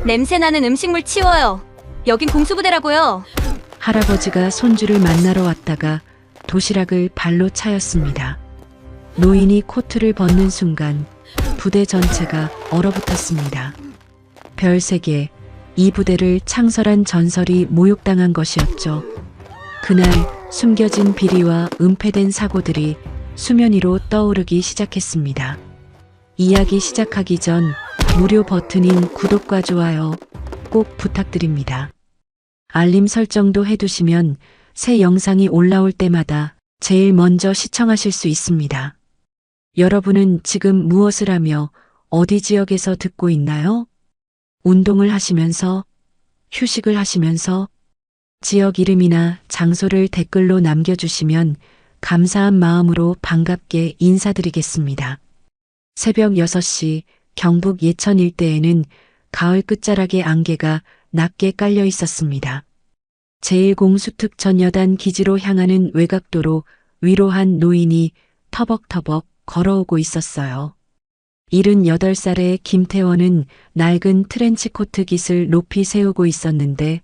냄새나는 음식물 치워요. 여긴 공수부대라고요. 할아버지가 손주를 만나러 왔다가 도시락을 발로 차였습니다. 노인이 코트를 벗는 순간 부대 전체가 얼어붙었습니다. 별 3개, 이 부대를 창설한 전설이 모욕당한 것이었죠. 그날 숨겨진 비리와 은폐된 사고들이 수면 위로 떠오르기 시작했습니다. 이야기 시작하기 전 무료 버튼인 구독과 좋아요 꼭 부탁드립니다. 알림 설정도 해두시면 새 영상이 올라올 때마다 제일 먼저 시청하실 수 있습니다. 여러분은 지금 무엇을 하며 어디 지역에서 듣고 있나요? 운동을 하시면서, 휴식을 하시면서, 지역 이름이나 장소를 댓글로 남겨주시면 감사한 마음으로 반갑게 인사드리겠습니다. 새벽 6시 경북 예천 일대에는 가을 끝자락의 안개가 낮게 깔려 있었습니다. 제1공수특 전여단 기지로 향하는 외곽도로 위로 한 노인이 터벅터벅 걸어오고 있었어요. 78살의 김태원은 낡은 트렌치코트 깃을 높이 세우고 있었는데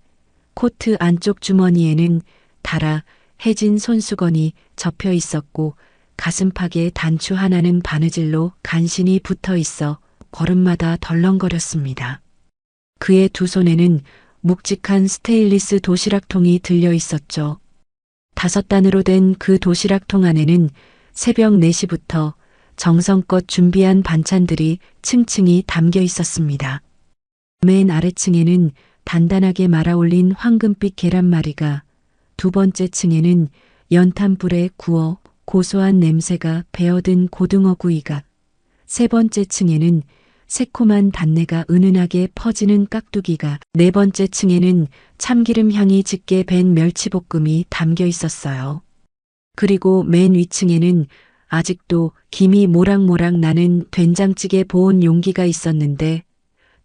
코트 안쪽 주머니에는 달아 해진 손수건이 접혀 있었고 가슴팍에 단추 하나는 바느질로 간신히 붙어 있어 걸음마다 덜렁거렸습니다. 그의 두 손에는 묵직한 스테인리스 도시락통이 들려 있었죠. 5단으로 된 그 도시락통 안에는 새벽 4시부터 정성껏 준비한 반찬들이 층층이 담겨 있었습니다. 맨 아래층에는 단단하게 말아올린 황금빛 계란말이가, 두 번째 층에는 연탄불에 구워 고소한 냄새가 배어든 고등어 구이가, 세 번째 층에는 새콤한 단내가 은은하게 퍼지는 깍두기가, 네 번째 층에는 참기름 향이 짙게 밴 멸치볶음이 담겨 있었어요. 그리고 맨 위층에는 아직도 김이 모락모락 나는 된장찌개 보온 용기가 있었는데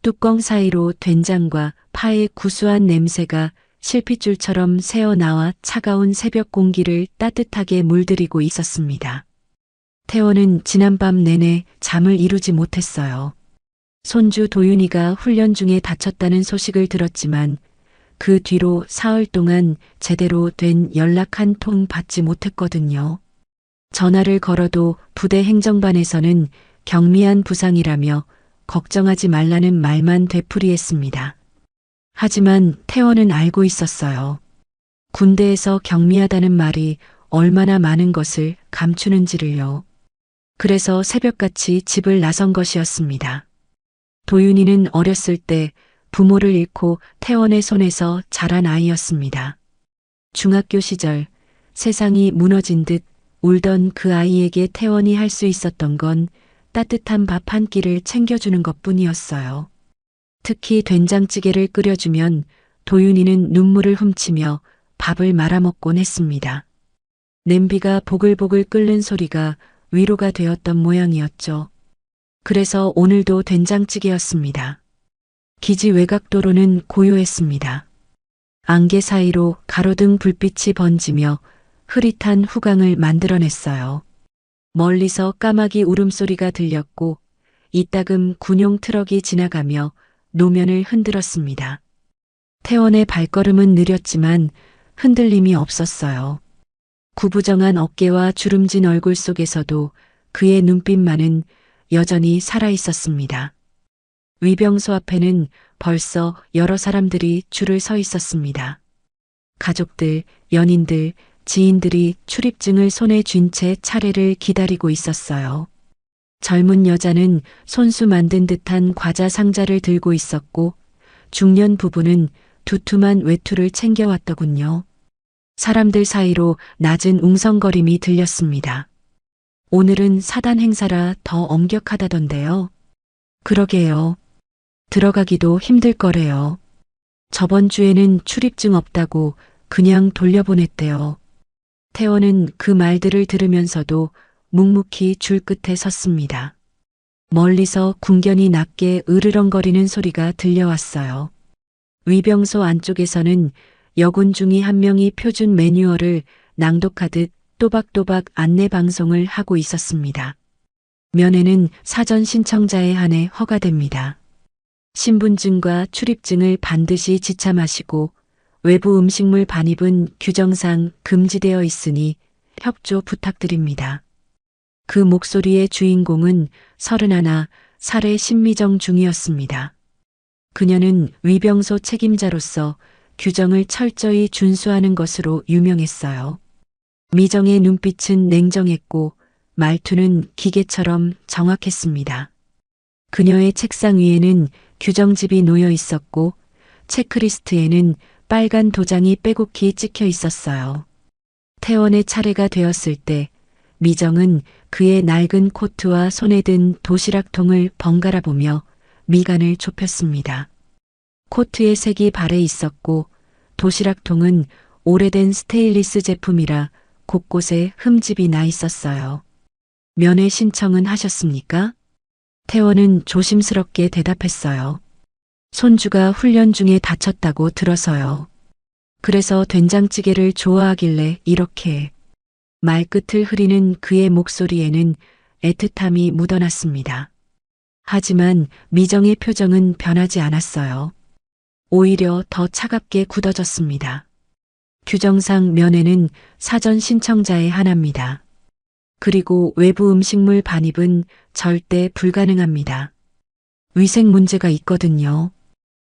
뚜껑 사이로 된장과 파의 구수한 냄새가 실핏줄처럼 새어나와 차가운 새벽 공기를 따뜻하게 물들이고 있었습니다. 태원은 지난밤 내내 잠을 이루지 못했어요. 손주 도윤이가 훈련 중에 다쳤다는 소식을 들었지만 그 뒤로 사흘 동안 제대로 된 연락 한 통 받지 못했거든요. 전화를 걸어도 부대 행정반에서는 경미한 부상이라며 걱정하지 말라는 말만 되풀이했습니다. 하지만 태원은 알고 있었어요. 군대에서 경미하다는 말이 얼마나 많은 것을 감추는지를요. 그래서 새벽같이 집을 나선 것이었습니다. 도윤이는 어렸을 때 부모를 잃고 태원의 손에서 자란 아이였습니다. 중학교 시절 세상이 무너진 듯 울던 그 아이에게 태원이 할 수 있었던 건 따뜻한 밥 한 끼를 챙겨주는 것뿐이었어요. 특히 된장찌개를 끓여주면 도윤이는 눈물을 훔치며 밥을 말아먹곤 했습니다. 냄비가 보글보글 끓는 소리가 위로가 되었던 모양이었죠. 그래서 오늘도 된장찌개였습니다. 기지 외곽도로는 고요했습니다. 안개 사이로 가로등 불빛이 번지며 흐릿한 후광을 만들어냈어요. 멀리서 까마귀 울음소리가 들렸고 이따금 군용 트럭이 지나가며 노면을 흔들었습니다. 태원의 발걸음은 느렸지만 흔들림이 없었어요. 구부정한 어깨와 주름진 얼굴 속에서도 그의 눈빛만은 여전히 살아있었습니다. 위병소 앞에는 벌써 여러 사람들이 줄을 서 있었습니다. 가족들, 연인들, 지인들이 출입증을 손에 쥔 채 차례를 기다리고 있었어요. 젊은 여자는 손수 만든 듯한 과자 상자를 들고 있었고 중년 부부는 두툼한 외투를 챙겨왔더군요. 사람들 사이로 낮은 웅성거림이 들렸습니다. 오늘은 사단 행사라 더 엄격하다던데요. 그러게요. 들어가기도 힘들 거래요. 저번 주에는 출입증 없다고 그냥 돌려보냈대요. 태원은 그 말들을 들으면서도 묵묵히 줄 끝에 섰습니다. 멀리서 궁견이 낮게 으르렁거리는 소리가 들려왔어요. 위병소 안쪽에서는 여군 중이 한 명이 표준 매뉴얼을 낭독하듯 또박또박 안내 방송을 하고 있었습니다. 면회는 사전 신청자에 한해 허가됩니다. 신분증과 출입증을 반드시 지참하시고 외부 음식물 반입은 규정상 금지되어 있으니 협조 부탁드립니다. 그 목소리의 주인공은 31 살의 신미정 중이었습니다. 그녀는 위병소 책임자로서 규정을 철저히 준수하는 것으로 유명했어요. 미정의 눈빛은 냉정했고 말투는 기계처럼 정확했습니다. 그녀의 책상 위에는 규정집이 놓여 있었고 체크리스트에는 빨간 도장이 빼곡히 찍혀 있었어요. 태원의 차례가 되었을 때 미정은 그의 낡은 코트와 손에 든 도시락통을 번갈아 보며 미간을 좁혔습니다. 코트의 색이 발에 있었고 도시락통은 오래된 스테인리스 제품이라 곳곳에 흠집이 나 있었어요. 면회 신청은 하셨습니까? 태원은 조심스럽게 대답했어요. 손주가 훈련 중에 다쳤다고 들어서요. 그래서 된장찌개를 좋아하길래 이렇게. 말끝을 흐리는 그의 목소리에는 애틋함이 묻어났습니다. 하지만 미정의 표정은 변하지 않았어요. 오히려 더 차갑게 굳어졌습니다. 규정상 면회는 사전 신청자의 하나입니다. 그리고 외부 음식물 반입은 절대 불가능합니다. 위생 문제가 있거든요.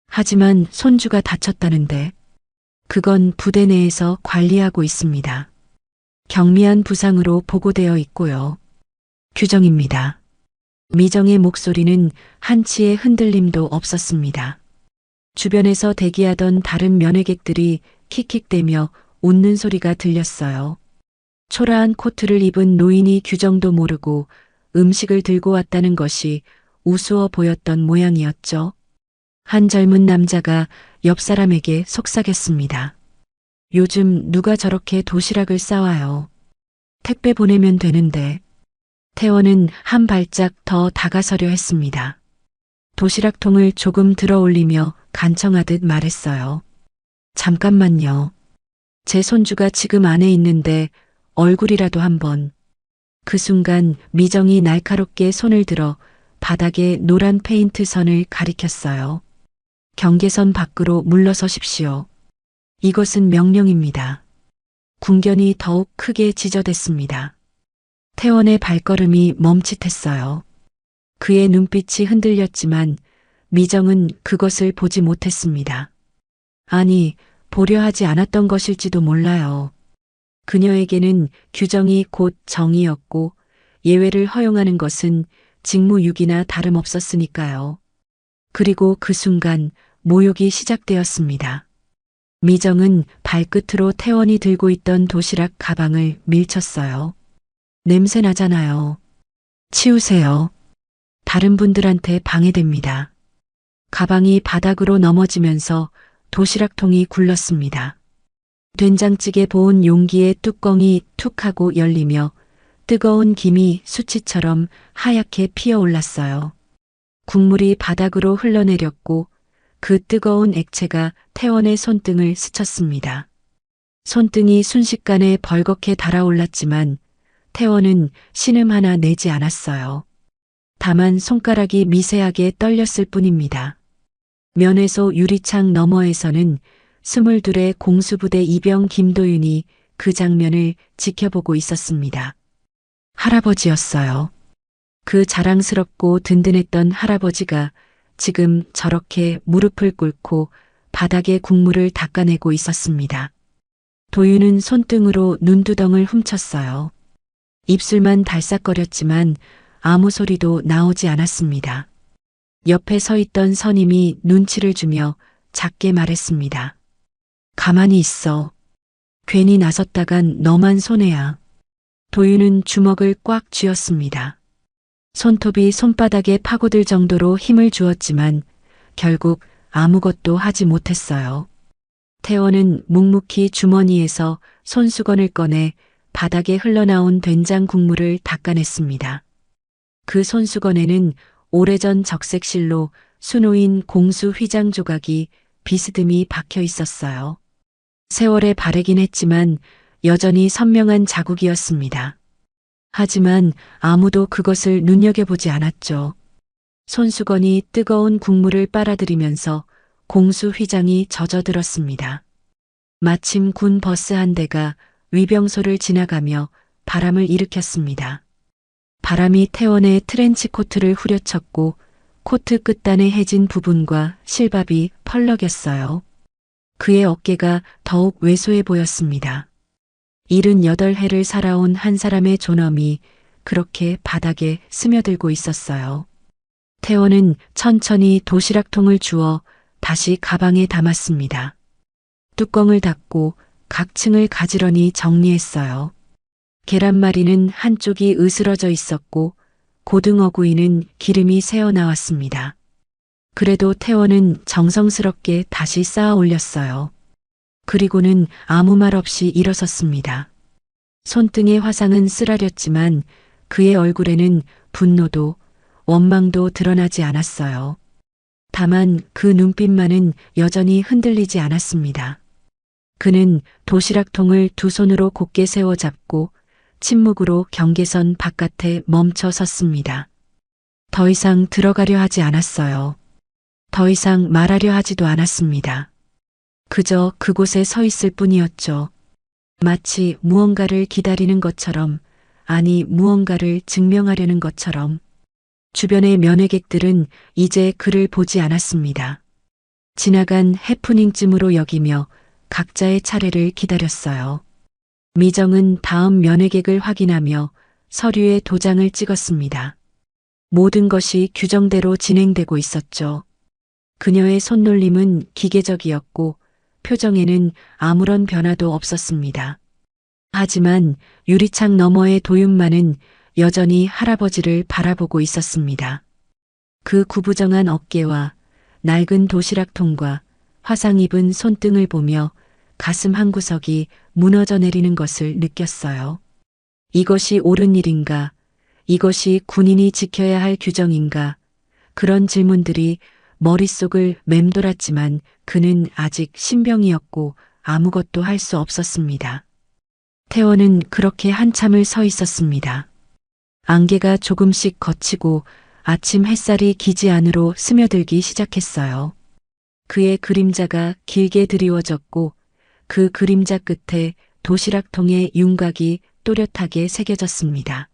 하지만 손주가 다쳤다는데 그건 부대 내에서 관리하고 있습니다. 경미한 부상으로 보고되어 있고요. 규정입니다. 미정의 목소리는 한치의 흔들림도 없었습니다. 주변에서 대기하던 다른 면회객들이 킥킥대며 웃는 소리가 들렸어요. 초라한 코트를 입은 노인이 규정도 모르고 음식을 들고 왔다는 것이 우스워 보였던 모양이었죠. 한 젊은 남자가 옆 사람에게 속삭였습니다. 요즘 누가 저렇게 도시락을 싸와요. 택배 보내면 되는데. 태원은 한 발짝 더 다가서려 했습니다. 도시락통을 조금 들어 올리며 간청하듯 말했어요. 잠깐만요. 제 손주가 지금 안에 있는데 얼굴이라도 한번. 그 순간 미정이 날카롭게 손을 들어 바닥에 노란 페인트 선을 가리켰어요. 경계선 밖으로 물러서십시오. 이것은 명령입니다. 궁견이 더욱 크게 지저댔습니다. 태원의 발걸음이 멈칫했어요. 그의 눈빛이 흔들렸지만 미정은 그것을 보지 못했습니다. 아니, 보려 하지 않았던 것일지도 몰라요. 그녀에게는 규정이 곧 정의였고 예외를 허용하는 것은 직무유기나 다름없었으니까요. 그리고 그 순간 모욕이 시작되었습니다. 미정은 발끝으로 태원이 들고 있던 도시락 가방을 밀쳤어요. 냄새 나잖아요. 치우세요. 다른 분들한테 방해됩니다. 가방이 바닥으로 넘어지면서 도시락통이 굴렀습니다. 된장찌개 보온 용기의 뚜껑이 툭 하고 열리며 뜨거운 김이 수치처럼 하얗게 피어올랐어요. 국물이 바닥으로 흘러내렸고 그 뜨거운 액체가 태원의 손등을 스쳤습니다. 손등이 순식간에 벌겋게 달아올랐지만 태원은 신음 하나 내지 않았어요. 다만 손가락이 미세하게 떨렸을 뿐입니다. 면회소 유리창 너머에서는 22의 공수부대 이병 김도윤이 그 장면을 지켜보고 있었습니다. 할아버지였어요. 그 자랑스럽고 든든했던 할아버지가 지금 저렇게 무릎을 꿇고 바닥에 국물을 닦아내고 있었습니다. 도윤은 손등으로 눈두덩을 훔쳤어요. 입술만 달싹거렸지만 아무 소리도 나오지 않았습니다. 옆에 서 있던 선임이 눈치를 주며 작게 말했습니다. 가만히 있어. 괜히 나섰다간 너만 손해야. 도윤은 주먹을 꽉 쥐었습니다. 손톱이 손바닥에 파고들 정도로 힘을 주었지만 결국 아무것도 하지 못했어요. 태원은 묵묵히 주머니에서 손수건을 꺼내 바닥에 흘러나온 된장 국물을 닦아냈습니다. 그 손수건에는 오래전 적색실로 수놓인 공수 휘장 조각이 비스듬히 박혀 있었어요. 세월에 바래긴 했지만 여전히 선명한 자국이었습니다. 하지만 아무도 그것을 눈여겨보지 않았죠. 손수건이 뜨거운 국물을 빨아들이면서 공수 휘장이 젖어들었습니다. 마침 군 버스 한 대가 위병소를 지나가며 바람을 일으켰습니다. 바람이 태원의 트렌치 코트를 후려쳤고 코트 끝단의 해진 부분과 실밥이 펄럭였어요. 그의 어깨가 더욱 왜소해 보였습니다. 78해를 살아온 한 사람의 존엄이 그렇게 바닥에 스며들고 있었어요. 태원은 천천히 도시락통을 주워 다시 가방에 담았습니다. 뚜껑을 닫고 각 층을 가지런히 정리했어요. 계란말이는 한쪽이 으스러져 있었고 고등어구이는 기름이 새어나왔습니다. 그래도 태원은 정성스럽게 다시 쌓아 올렸어요. 그리고는 아무 말 없이 일어섰습니다. 손등의 화상은 쓰라렸지만 그의 얼굴에는 분노도 원망도 드러나지 않았어요. 다만 그 눈빛만은 여전히 흔들리지 않았습니다. 그는 도시락통을 두 손으로 곧게 세워 잡고 침묵으로 경계선 바깥에 멈춰 섰습니다. 더 이상 들어가려 하지 않았어요. 더 이상 말하려 하지도 않았습니다. 그저 그곳에 서 있을 뿐이었죠. 마치 무언가를 기다리는 것처럼, 아니 무언가를 증명하려는 것처럼. 주변의 면회객들은 이제 그를 보지 않았습니다. 지나간 해프닝쯤으로 여기며 각자의 차례를 기다렸어요. 미정은 다음 면회객을 확인하며 서류에 도장을 찍었습니다. 모든 것이 규정대로 진행되고 있었죠. 그녀의 손놀림은 기계적이었고 표정에는 아무런 변화도 없었습니다. 하지만 유리창 너머의 도윤만은 여전히 할아버지를 바라보고 있었습니다. 그 구부정한 어깨와 낡은 도시락통과 화상 입은 손등을 보며 가슴 한구석이 무너져 내리는 것을 느꼈어요. 이것이 옳은 일인가? 이것이 군인이 지켜야 할 규정인가? 그런 질문들이 머릿속을 맴돌았지만 그는 아직 신병이었고 아무것도 할 수 없었습니다. 태원은 그렇게 한참을 서 있었습니다. 안개가 조금씩 걷히고 아침 햇살이 기지 안으로 스며들기 시작했어요. 그의 그림자가 길게 드리워졌고 그 그림자 끝에 도시락통의 윤곽이 또렷하게 새겨졌습니다.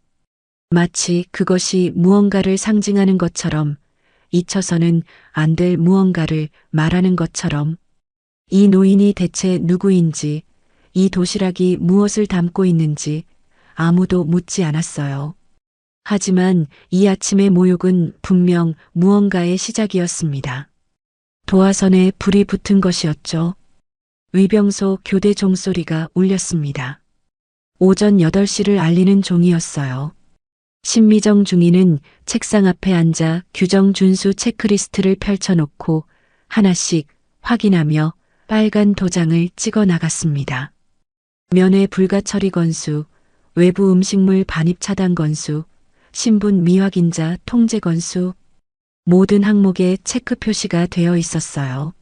마치 그것이 무언가를 상징하는 것처럼, 잊혀서는 안 될 무언가를 말하는 것처럼. 이 노인이 대체 누구인지, 이 도시락이 무엇을 담고 있는지 아무도 묻지 않았어요. 하지만 이 아침의 모욕은 분명 무언가의 시작이었습니다. 도화선에 불이 붙은 것이었죠. 위병소 교대 종소리가 울렸습니다. 오전 8시를 알리는 종이었어요. 신미정 중위는 책상 앞에 앉아 규정 준수 체크리스트를 펼쳐놓고 하나씩 확인하며 빨간 도장을 찍어 나갔습니다. 면회 불가 처리 건수, 외부 음식물 반입 차단 건수, 신분 미확인자 통제 건수, 모든 항목에 체크 표시가 되어 있었어요.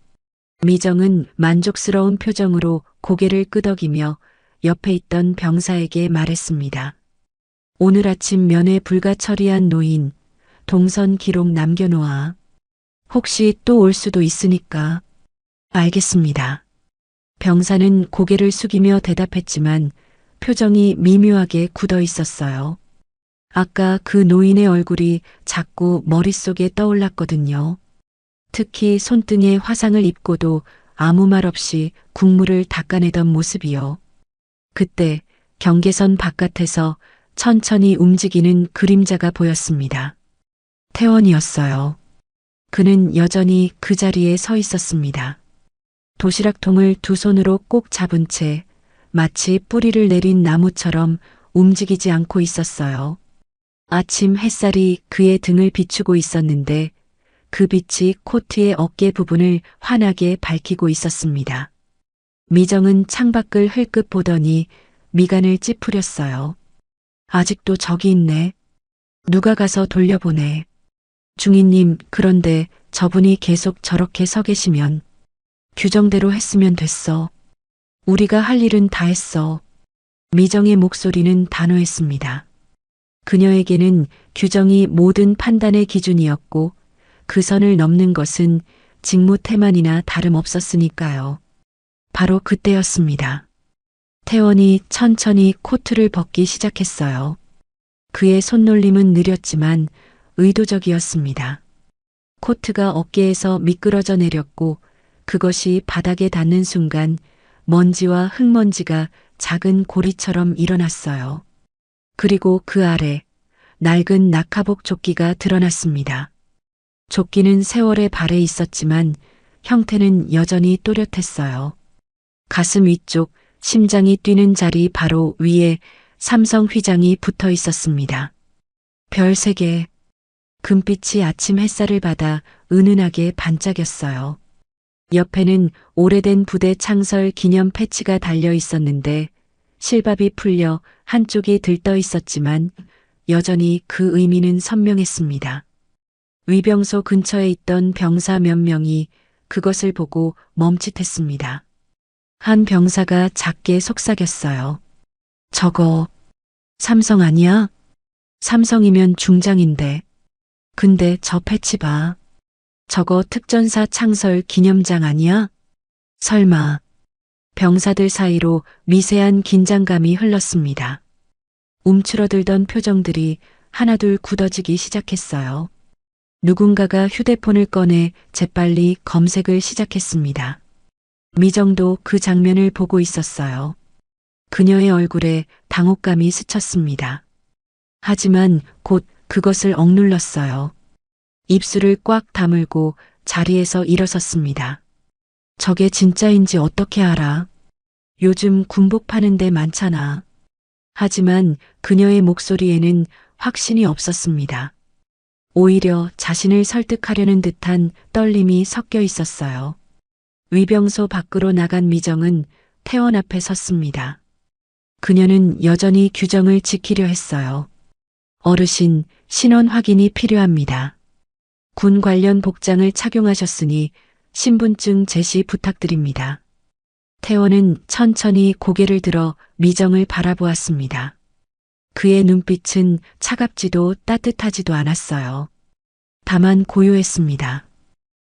미정은 만족스러운 표정으로 고개를 끄덕이며 옆에 있던 병사에게 말했습니다. 오늘 아침 면회 불가 처리한 노인, 동선 기록 남겨놓아. 혹시 또 올 수도 있으니까. 알겠습니다. 병사는 고개를 숙이며 대답했지만 표정이 미묘하게 굳어 있었어요. 아까 그 노인의 얼굴이 자꾸 머릿속에 떠올랐거든요. 특히 손등에 화상을 입고도 아무 말 없이 국물을 닦아내던 모습이요. 그때 경계선 바깥에서 천천히 움직이는 그림자가 보였습니다. 태원이었어요. 그는 여전히 그 자리에 서 있었습니다. 도시락통을 두 손으로 꼭 잡은 채 마치 뿌리를 내린 나무처럼 움직이지 않고 있었어요. 아침 햇살이 그의 등을 비추고 있었는데 그 빛이 코트의 어깨 부분을 환하게 밝히고 있었습니다. 미정은 창밖을 흘끗 보더니 미간을 찌푸렸어요. 아직도 저기 있네. 누가 가서 돌려보내. 중위님, 그런데 저분이 계속 저렇게 서 계시면 규정대로 했으면 됐어. 우리가 할 일은 다 했어. 미정의 목소리는 단호했습니다. 그녀에게는 규정이 모든 판단의 기준이었고 그 선을 넘는 것은 직무태만이나 다름없었으니까요. 바로 그때였습니다. 태원이 천천히 코트를 벗기 시작했어요. 그의 손놀림은 느렸지만 의도적이었습니다. 코트가 어깨에서 미끄러져 내렸고 그것이 바닥에 닿는 순간 먼지와 흙먼지가 작은 고리처럼 일어났어요. 그리고 그 아래 낡은 낙하복 조끼가 드러났습니다. 조끼는 세월의 발에 있었지만 형태는 여전히 또렷했어요. 가슴 위쪽 심장이 뛰는 자리 바로 위에 삼성 휘장이 붙어 있었습니다. 별 3개. 금빛이 아침 햇살을 받아 은은하게 반짝였어요. 옆에는 오래된 부대 창설 기념 패치가 달려 있었는데 실밥이 풀려 한쪽이 들떠 있었지만 여전히 그 의미는 선명했습니다. 위병소 근처에 있던 병사 몇 명이 그것을 보고 멈칫했습니다. 한 병사가 작게 속삭였어요. 저거 삼성 아니야? 삼성이면 중장인데. 근데 저 패치 봐. 저거 특전사 창설 기념장 아니야? 설마. 병사들 사이로 미세한 긴장감이 흘렀습니다. 움츠러들던 표정들이 하나둘 굳어지기 시작했어요. 누군가가 휴대폰을 꺼내 재빨리 검색을 시작했습니다. 미정도 그 장면을 보고 있었어요. 그녀의 얼굴에 당혹감이 스쳤습니다. 하지만 곧 그것을 억눌렀어요. 입술을 꽉 다물고 자리에서 일어섰습니다. 저게 진짜인지 어떻게 알아? 요즘 군복 파는 데 많잖아. 하지만 그녀의 목소리에는 확신이 없었습니다. 오히려 자신을 설득하려는 듯한 떨림이 섞여 있었어요. 위병소 밖으로 나간 미정은 태원 앞에 섰습니다. 그녀는 여전히 규정을 지키려 했어요. 어르신, 신원 확인이 필요합니다. 군 관련 복장을 착용하셨으니 신분증 제시 부탁드립니다. 태원은 천천히 고개를 들어 미정을 바라보았습니다. 그의 눈빛은 차갑지도 따뜻하지도 않았어요. 다만 고요했습니다.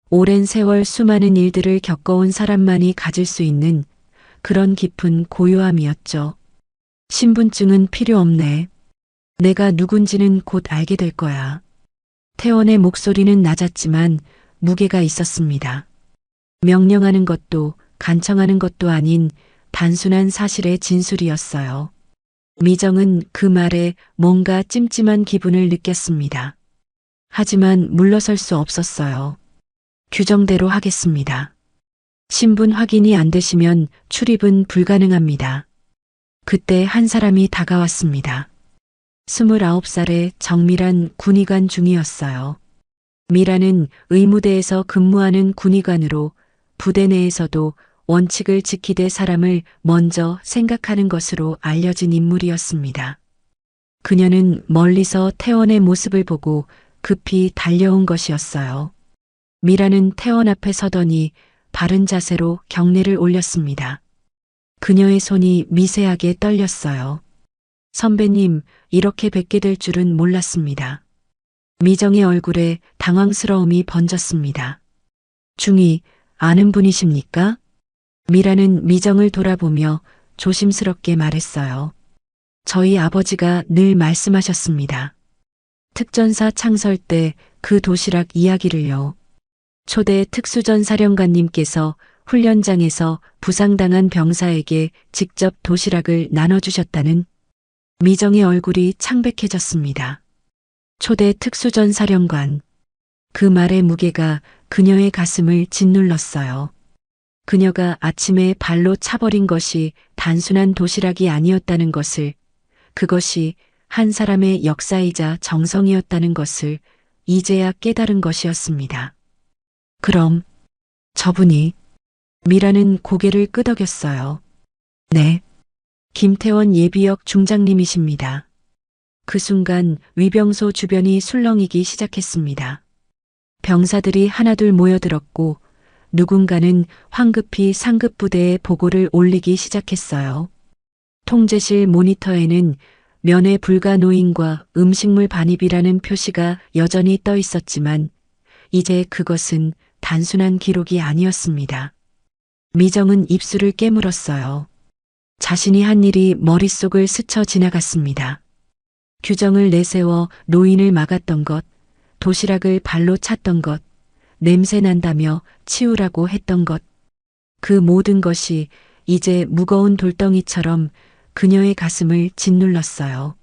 오랜 세월 수많은 일들을 겪어온 사람만이 가질 수 있는 그런 깊은 고요함이었죠. 신분증은 필요 없네. 내가 누군지는 곧 알게 될 거야. 태원의 목소리는 낮았지만 무게가 있었습니다. 명령하는 것도 간청하는 것도 아닌 단순한 사실의 진술이었어요. 미정은 그 말에 뭔가 찜찜한 기분을 느꼈습니다. 하지만 물러설 수 없었어요. 규정대로 하겠습니다. 신분 확인이 안 되시면 출입은 불가능합니다. 그때 한 사람이 다가왔습니다. 29살의 정밀한 군의관 중이었어요. 미라는 의무대에서 근무하는 군의관으로 부대 내에서도 원칙을 지키되 사람을 먼저 생각하는 것으로 알려진 인물이었습니다. 그녀는 멀리서 태원의 모습을 보고 급히 달려온 것이었어요. 미라는 태원 앞에 서더니 바른 자세로 경례를 올렸습니다. 그녀의 손이 미세하게 떨렸어요. 선배님, 이렇게 뵙게 될 줄은 몰랐습니다. 미정의 얼굴에 당황스러움이 번졌습니다. 중이 아는 분이십니까? 미라는 미정을 돌아보며 조심스럽게 말했어요. 저희 아버지가 늘 말씀하셨습니다. 특전사 창설 때 그 도시락 이야기를요. 초대 특수전 사령관님께서 훈련장에서 부상당한 병사에게 직접 도시락을 나눠주셨다는. 미정의 얼굴이 창백해졌습니다. 초대 특수전 사령관. 그 말의 무게가 그녀의 가슴을 짓눌렀어요. 그녀가 아침에 발로 차버린 것이 단순한 도시락이 아니었다는 것을, 그것이 한 사람의 역사이자 정성이었다는 것을 이제야 깨달은 것이었습니다. 그럼 저분이. 미라는 고개를 끄덕였어요. 네. 김태원 예비역 중장님이십니다. 그 순간 위병소 주변이 술렁이기 시작했습니다. 병사들이 하나둘 모여들었고 누군가는 황급히 상급부대에 보고를 올리기 시작했어요. 통제실 모니터에는 면회 불가 노인과 음식물 반입이라는 표시가 여전히 떠 있었지만 이제 그것은 단순한 기록이 아니었습니다. 미정은 입술을 깨물었어요. 자신이 한 일이 머릿속을 스쳐 지나갔습니다. 규정을 내세워 노인을 막았던 것, 도시락을 발로 찼던 것, 냄새 난다며 치우라고 했던 것. 그 모든 것이 이제 무거운 돌덩이처럼 그녀의 가슴을 짓눌렀어요.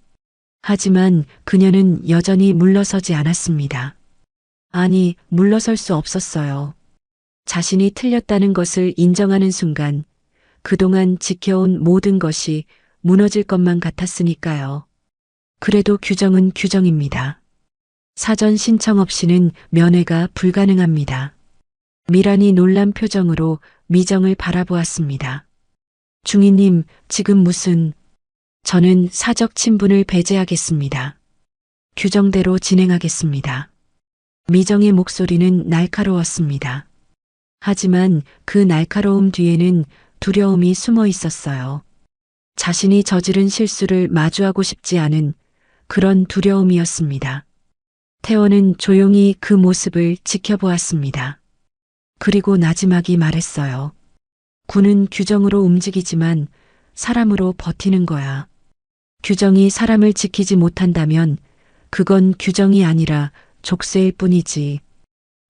하지만 그녀는 여전히 물러서지 않았습니다. 아니, 물러설 수 없었어요. 자신이 틀렸다는 것을 인정하는 순간 그동안 지켜온 모든 것이 무너질 것만 같았으니까요. 그래도 규정은 규정입니다. 사전 신청 없이는 면회가 불가능합니다. 미란이 놀란 표정으로 미정을 바라보았습니다. 중이님, 지금 무슨... 저는 사적 친분을 배제하겠습니다. 규정대로 진행하겠습니다. 미정의 목소리는 날카로웠습니다. 하지만 그 날카로움 뒤에는 두려움이 숨어 있었어요. 자신이 저지른 실수를 마주하고 싶지 않은 그런 두려움이었습니다. 태원은 조용히 그 모습을 지켜보았습니다. 그리고 나지막이 말했어요. 군은 규정으로 움직이지만 사람으로 버티는 거야. 규정이 사람을 지키지 못한다면 그건 규정이 아니라 족쇄일 뿐이지.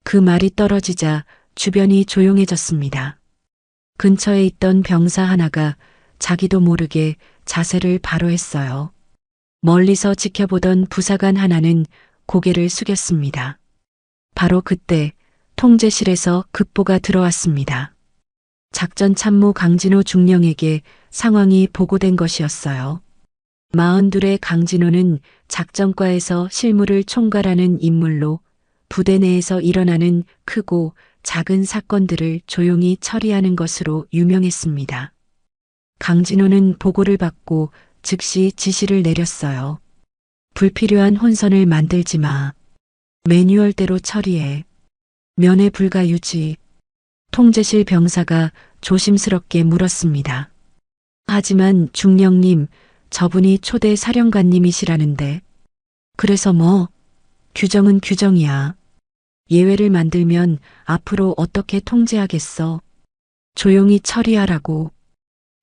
그 말이 떨어지자 주변이 조용해졌습니다. 근처에 있던 병사 하나가 자기도 모르게 자세를 바로 했어요. 멀리서 지켜보던 부사관 하나는 고개를 숙였습니다. 바로 그때 통제실에서 급보가 들어왔습니다. 작전 참모 강진호 중령에게 상황이 보고된 것이었어요. 42의 강진호는 작전과에서 실무를 총괄하는 인물로 부대 내에서 일어나는 크고 작은 사건들을 조용히 처리하는 것으로 유명했습니다. 강진호는 보고를 받고 즉시 지시를 내렸어요. 불필요한 혼선을 만들지 마. 매뉴얼대로 처리해. 면회 불가 유지. 통제실 병사가 조심스럽게 물었습니다. 하지만 중령님, 저분이 초대 사령관님이시라는데. 그래서 뭐? 규정은 규정이야. 예외를 만들면 앞으로 어떻게 통제하겠어? 조용히 처리하라고.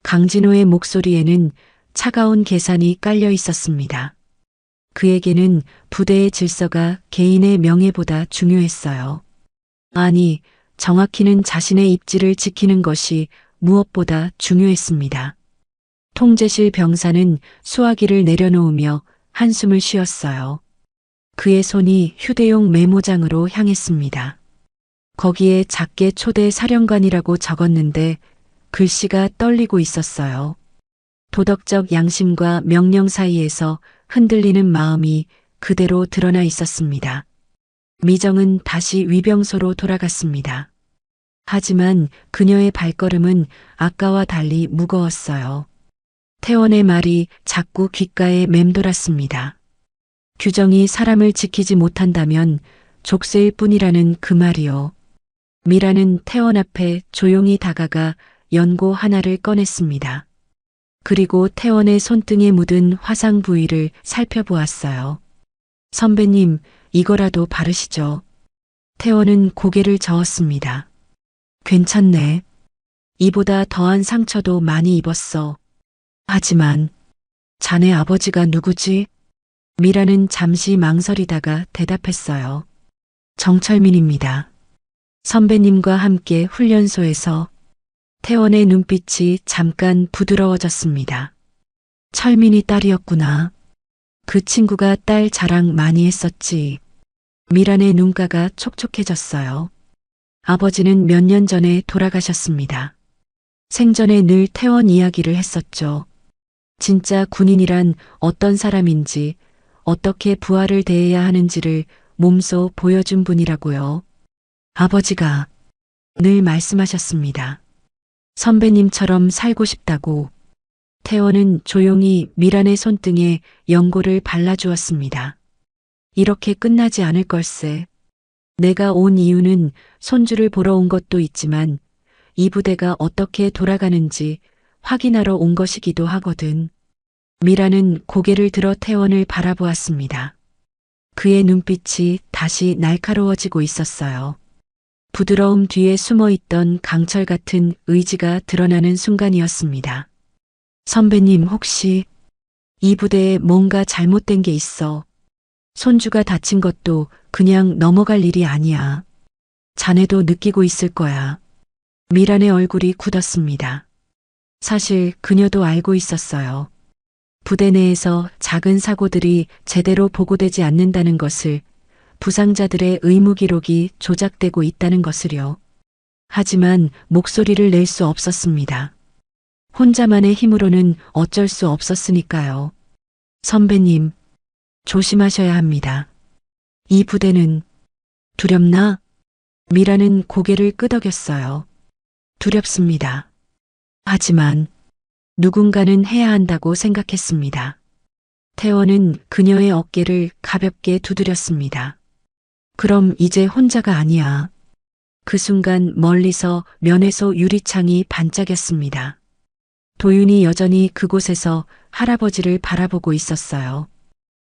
강진호의 목소리에는 차가운 계산이 깔려 있었습니다. 그에게는 부대의 질서가 개인의 명예보다 중요했어요. 아니, 정확히는 자신의 입지를 지키는 것이 무엇보다 중요했습니다. 통제실 병사는 수화기를 내려놓으며 한숨을 쉬었어요. 그의 손이 휴대용 메모장으로 향했습니다. 거기에 작게 초대 사령관이라고 적었는데 글씨가 떨리고 있었어요. 도덕적 양심과 명령 사이에서 흔들리는 마음이 그대로 드러나 있었습니다. 미정은 다시 위병소로 돌아갔습니다. 하지만 그녀의 발걸음은 아까와 달리 무거웠어요. 태원의 말이 자꾸 귓가에 맴돌았습니다. 규정이 사람을 지키지 못한다면 족쇄일 뿐이라는 그 말이요. 미라는 태원 앞에 조용히 다가가 연고 하나를 꺼냈습니다. 그리고 태원의 손등에 묻은 화상 부위를 살펴보았어요. 선배님, 이거라도 바르시죠. 태원은 고개를 저었습니다. 괜찮네. 이보다 더한 상처도 많이 입었어. 하지만 자네 아버지가 누구지? 미라는 잠시 망설이다가 대답했어요. 정철민입니다. 선배님과 함께 훈련소에서. 태원의 눈빛이 잠깐 부드러워졌습니다. 철민이 딸이었구나. 그 친구가 딸 자랑 많이 했었지. 미란의 눈가가 촉촉해졌어요. 아버지는 몇 년 전에 돌아가셨습니다. 생전에 늘 태원 이야기를 했었죠. 진짜 군인이란 어떤 사람인지, 어떻게 부하를 대해야 하는지를 몸소 보여준 분이라고요. 아버지가 늘 말씀하셨습니다. 선배님처럼 살고 싶다고. 태원은 조용히 미란의 손등에 연고를 발라주었습니다. 이렇게 끝나지 않을 걸세. 내가 온 이유는 손주를 보러 온 것도 있지만 이 부대가 어떻게 돌아가는지 확인하러 온 것이기도 하거든. 미라는 고개를 들어 태원을 바라보았습니다. 그의 눈빛이 다시 날카로워지고 있었어요. 부드러움 뒤에 숨어 있던 강철 같은 의지가 드러나는 순간이었습니다. 선배님, 혹시 이 부대에 뭔가 잘못된 게 있어? 손주가 다친 것도 그냥 넘어갈 일이 아니야. 자네도 느끼고 있을 거야. 미란의 얼굴이 굳었습니다. 사실 그녀도 알고 있었어요. 부대 내에서 작은 사고들이 제대로 보고되지 않는다는 것을, 부상자들의 의무 기록이 조작되고 있다는 것을요. 하지만 목소리를 낼 수 없었습니다. 혼자만의 힘으로는 어쩔 수 없었으니까요. 선배님, 조심하셔야 합니다. 이 부대는 두렵나? 미라는 고개를 끄덕였어요. 두렵습니다. 하지만 누군가는 해야 한다고 생각했습니다. 태원은 그녀의 어깨를 가볍게 두드렸습니다. 그럼 이제 혼자가 아니야. 그 순간 멀리서 면회소 유리창이 반짝였습니다. 도윤이 여전히 그곳에서 할아버지를 바라보고 있었어요.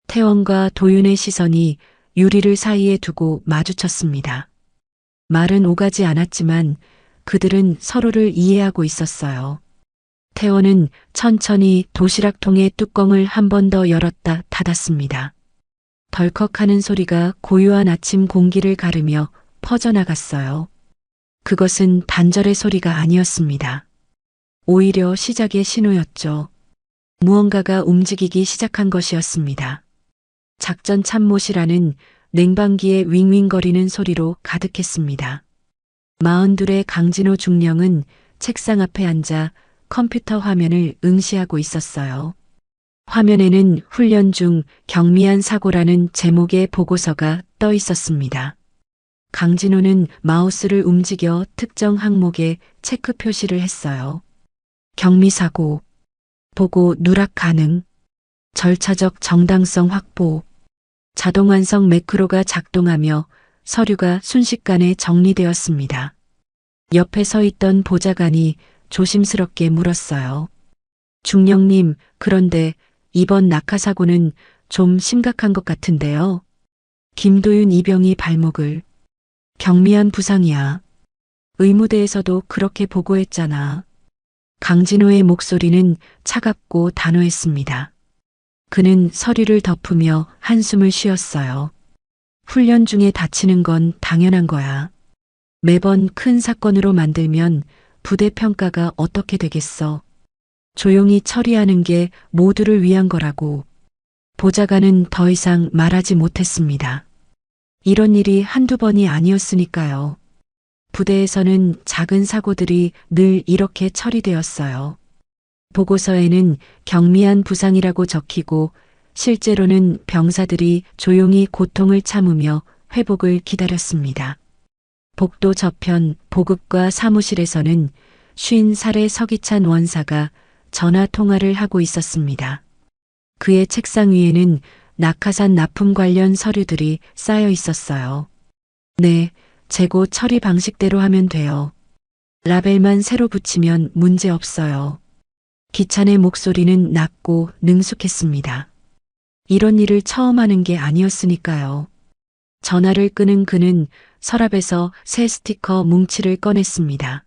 태원과 도윤의 시선이 유리를 사이에 두고 마주쳤습니다. 말은 오가지 않았지만 그들은 서로를 이해하고 있었어요. 태원은 천천히 도시락통의 뚜껑을 한 번 더 열었다 닫았습니다. 덜컥하는 소리가 고요한 아침 공기를 가르며 퍼져나갔어요. 그것은 단절의 소리가 아니었습니다. 오히려 시작의 신호였죠. 무언가가 움직이기 시작한 것이었습니다. 작전 참모실안은 냉방기의 윙윙거리는 소리로 가득했습니다. 42의 강진호 중령은 책상 앞에 앉아 컴퓨터 화면을 응시하고 있었어요. 화면에는 훈련 중 경미한 사고라는 제목의 보고서가 떠 있었습니다. 강진호는 마우스를 움직여 특정 항목에 체크 표시를 했어요. 경미사고, 보고 누락 가능, 절차적 정당성 확보, 자동 완성 매크로가 작동하며 서류가 순식간에 정리되었습니다. 옆에 서 있던 보좌관이 조심스럽게 물었어요. 중령님, 그런데 이번 낙하사고는 좀 심각한 것 같은데요. 김도윤 이병이 발목을. 경미한 부상이야. 의무대에서도 그렇게 보고했잖아. 강진호의 목소리는 차갑고 단호했습니다. 그는 서류를 덮으며 한숨을 쉬었어요. 훈련 중에 다치는 건 당연한 거야. 매번 큰 사건으로 만들면 부대 평가가 어떻게 되겠어. 조용히 처리하는 게 모두를 위한 거라고. 보좌관은 더 이상 말하지 못했습니다. 이런 일이 한두 번이 아니었으니까요. 부대에서는 작은 사고들이 늘 이렇게 처리되었어요. 보고서에는 경미한 부상이라고 적히고 실제로는 병사들이 조용히 고통을 참으며 회복을 기다렸습니다. 복도 저편 보급과 사무실에서는 50살의 서기찬 원사가 전화 통화를 하고 있었습니다. 그의 책상 위에는 낙하산 납품 관련 서류들이 쌓여 있었어요. 네, 재고 처리 방식대로 하면 돼요. 라벨만 새로 붙이면 문제 없어요. 기찬의 목소리는 낮고 능숙했습니다. 이런 일을 처음 하는 게 아니었으니까요. 전화를 끄는 그는 서랍에서 새 스티커 뭉치를 꺼냈습니다.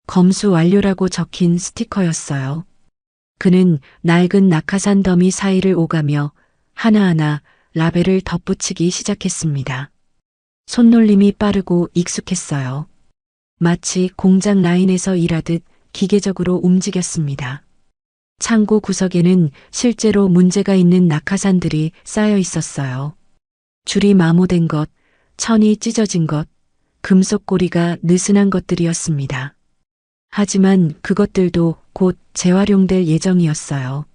검수 완료라고 적힌 스티커였어요. 그는 낡은 낙하산 더미 사이를 오가며 하나하나 라벨을 덧붙이기 시작했습니다. 손놀림이 빠르고 익숙했어요. 마치 공장 라인에서 일하듯 기계적으로 움직였습니다. 창고 구석에는 실제로 문제가 있는 낙하산들이 쌓여 있었어요. 줄이 마모된 것, 천이 찢어진 것, 금속 고리가 느슨한 것들이었습니다. 하지만 그것들도 곧 재활용될 예정이었어요.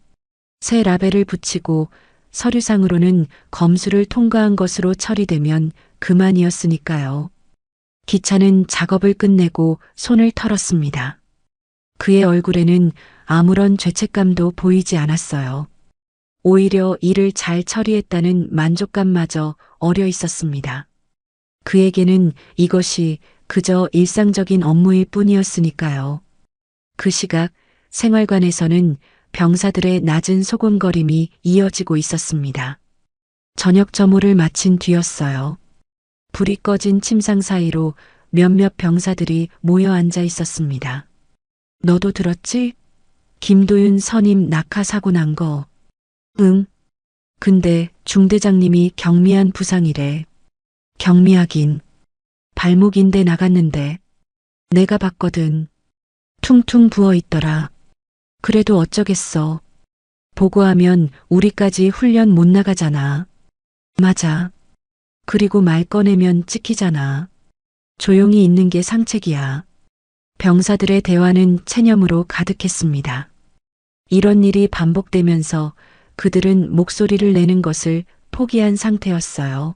새 라벨을 붙이고 서류상으로는 검수를 통과한 것으로 처리되면 그만이었으니까요. 기차는 작업을 끝내고 손을 털었습니다. 그의 얼굴에는 아무런 죄책감도 보이지 않았어요. 오히려 일을 잘 처리했다는 만족감마저 어려 있었습니다. 그에게는 이것이 그저 일상적인 업무일 뿐이었으니까요. 그 시각 생활관에서는 병사들의 낮은 소곤거림이 이어지고 있었습니다. 저녁 점호를 마친 뒤였어요. 불이 꺼진 침상 사이로 몇몇 병사들이 모여 앉아 있었습니다. 너도 들었지? 김도윤 선임 낙하 사고 난 거. 응. 근데 중대장님이 경미한 부상이래. 경미하긴. 발목인대 나갔는데. 내가 봤거든. 퉁퉁 부어 있더라. 그래도 어쩌겠어. 보고하면 우리까지 훈련 못 나가잖아. 맞아. 그리고 말 꺼내면 찍히잖아. 조용히 있는 게 상책이야. 병사들의 대화는 체념으로 가득했습니다. 이런 일이 반복되면서 그들은 목소리를 내는 것을 포기한 상태였어요.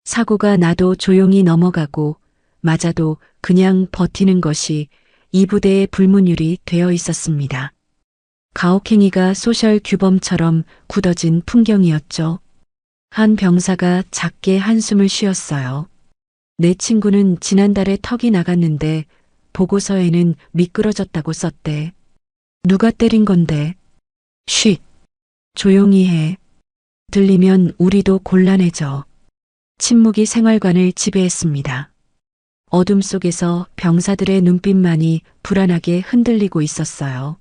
사고가 나도 조용히 넘어가고 맞아도 그냥 버티는 것이 이 부대의 불문율이 되어 있었습니다. 가혹행위가 소셜 규범처럼 굳어진 풍경이었죠. 한 병사가 작게 한숨을 쉬었어요. 내 친구는 지난달에 턱이 나갔는데 보고서에는 미끄러졌다고 썼대. 누가 때린 건데? 쉿. 조용히 해. 들리면 우리도 곤란해져. 침묵이 생활관을 지배했습니다. 어둠 속에서 병사들의 눈빛만이 불안하게 흔들리고 있었어요.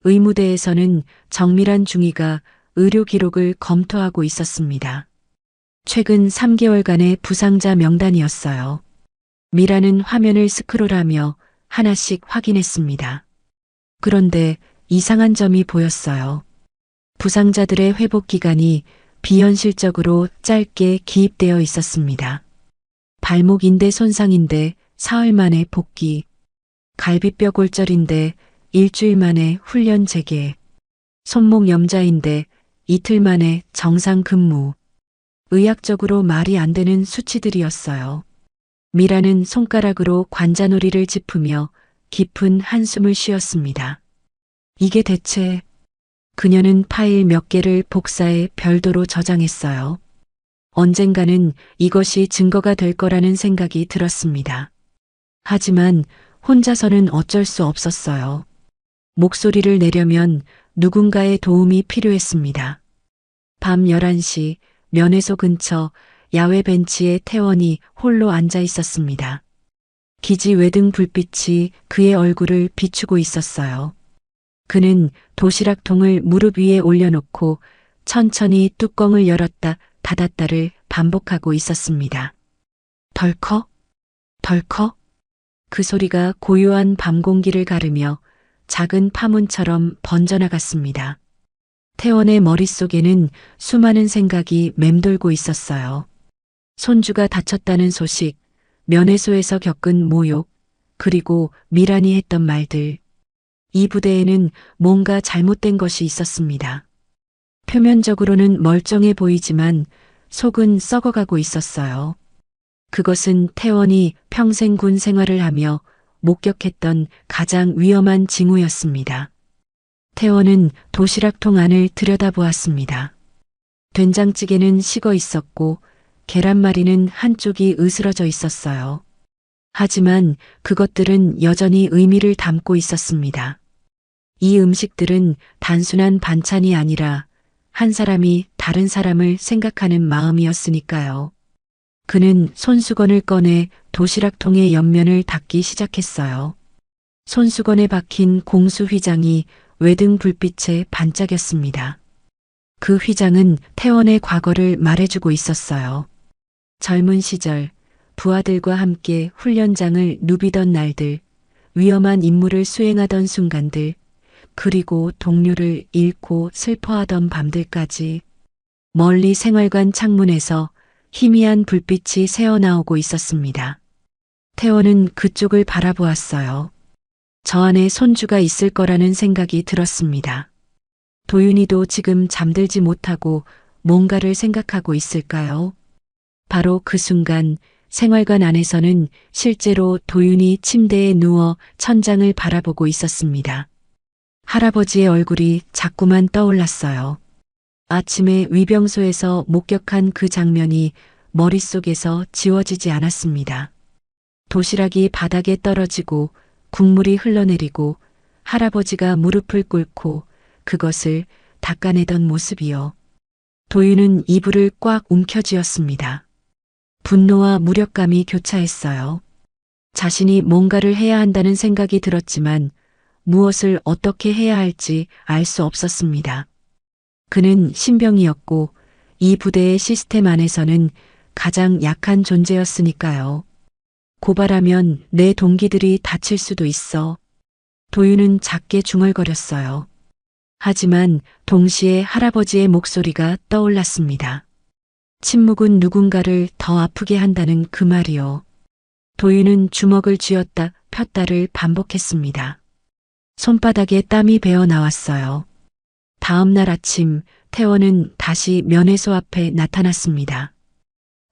의무대에서는 정밀한 중위가 의료 기록을 검토하고 있었습니다. 최근 3개월간의 부상자 명단이었어요. 미라는 화면을 스크롤하며 하나씩 확인했습니다. 그런데 이상한 점이 보였어요. 부상자들의 회복 기간이 비현실적으로 짧게 기입되어 있었습니다. 발목 인대 손상인데 사흘 만에 복귀, 갈비뼈 골절인데 일주일 만에 훈련 재개, 손목 염자인데 이틀 만에 정상 근무. 의학적으로 말이 안 되는 수치들이었어요. 미라는 손가락으로 관자놀이를 짚으며 깊은 한숨을 쉬었습니다. 이게 대체... 그녀는 파일 몇 개를 복사해 별도로 저장했어요. 언젠가는 이것이 증거가 될 거라는 생각이 들었습니다. 하지만 혼자서는 어쩔 수 없었어요. 목소리를 내려면 누군가의 도움이 필요했습니다. 밤 11시 면회소 근처 야외 벤치에 태원이 홀로 앉아 있었습니다. 기지 외등 불빛이 그의 얼굴을 비추고 있었어요. 그는 도시락통을 무릎 위에 올려놓고 천천히 뚜껑을 열었다 닫았다를 반복하고 있었습니다. 덜컥, 덜컥. 그 소리가 고요한 밤 공기를 가르며 작은 파문처럼 번져나갔습니다. 태원의 머릿속에는 수많은 생각이 맴돌고 있었어요. 손주가 다쳤다는 소식, 면회소에서 겪은 모욕, 그리고 미란이 했던 말들. 이 부대에는 뭔가 잘못된 것이 있었습니다. 표면적으로는 멀쩡해 보이지만 속은 썩어가고 있었어요. 그것은 태원이 평생 군 생활을 하며 목격했던 가장 위험한 징후였습니다. 태원은 도시락통 안을 들여다보았습니다. 된장찌개는 식어 있었고 계란말이는 한쪽이 으스러져 있었어요. 하지만 그것들은 여전히 의미를 담고 있었습니다. 이 음식들은 단순한 반찬이 아니라 한 사람이 다른 사람을 생각하는 마음이었으니까요. 그는 손수건을 꺼내 도시락통의 옆면을 닦기 시작했어요. 손수건에 박힌 공수 휘장이 외등 불빛에 반짝였습니다. 그 휘장은 태원의 과거를 말해주고 있었어요. 젊은 시절 부하들과 함께 훈련장을 누비던 날들, 위험한 임무를 수행하던 순간들, 그리고 동료를 잃고 슬퍼하던 밤들까지 멀리 생활관 창문에서 희미한 불빛이 새어나오고 있었습니다. 태원은 그쪽을 바라보았어요. 저 안에 손주가 있을 거라는 생각이 들었습니다. 도윤이도 지금 잠들지 못하고 뭔가를 생각하고 있을까요? 바로 그 순간 생활관 안에서는 실제로 도윤이 침대에 누워 천장을 바라보고 있었습니다. 할아버지의 얼굴이 자꾸만 떠올랐어요. 아침에 위병소에서 목격한 그 장면이 머릿속에서 지워지지 않았습니다. 도시락이 바닥에 떨어지고 국물이 흘러내리고 할아버지가 무릎을 꿇고 그것을 닦아내던 모습이요. 도윤은 이불을 꽉 움켜쥐었습니다. 분노와 무력감이 교차했어요. 자신이 뭔가를 해야 한다는 생각이 들었지만 무엇을 어떻게 해야 할지 알 수 없었습니다. 그는 신병이었고 이 부대의 시스템 안에서는 가장 약한 존재였으니까요. 고발하면 내 동기들이 다칠 수도 있어. 도윤은 작게 중얼거렸어요. 하지만 동시에 할아버지의 목소리가 떠올랐습니다. 침묵은 누군가를 더 아프게 한다는 그 말이요. 도윤은 주먹을 쥐었다 폈다를 반복했습니다. 손바닥에 땀이 배어 나왔어요. 다음 날 아침 태원은 다시 면회소 앞에 나타났습니다.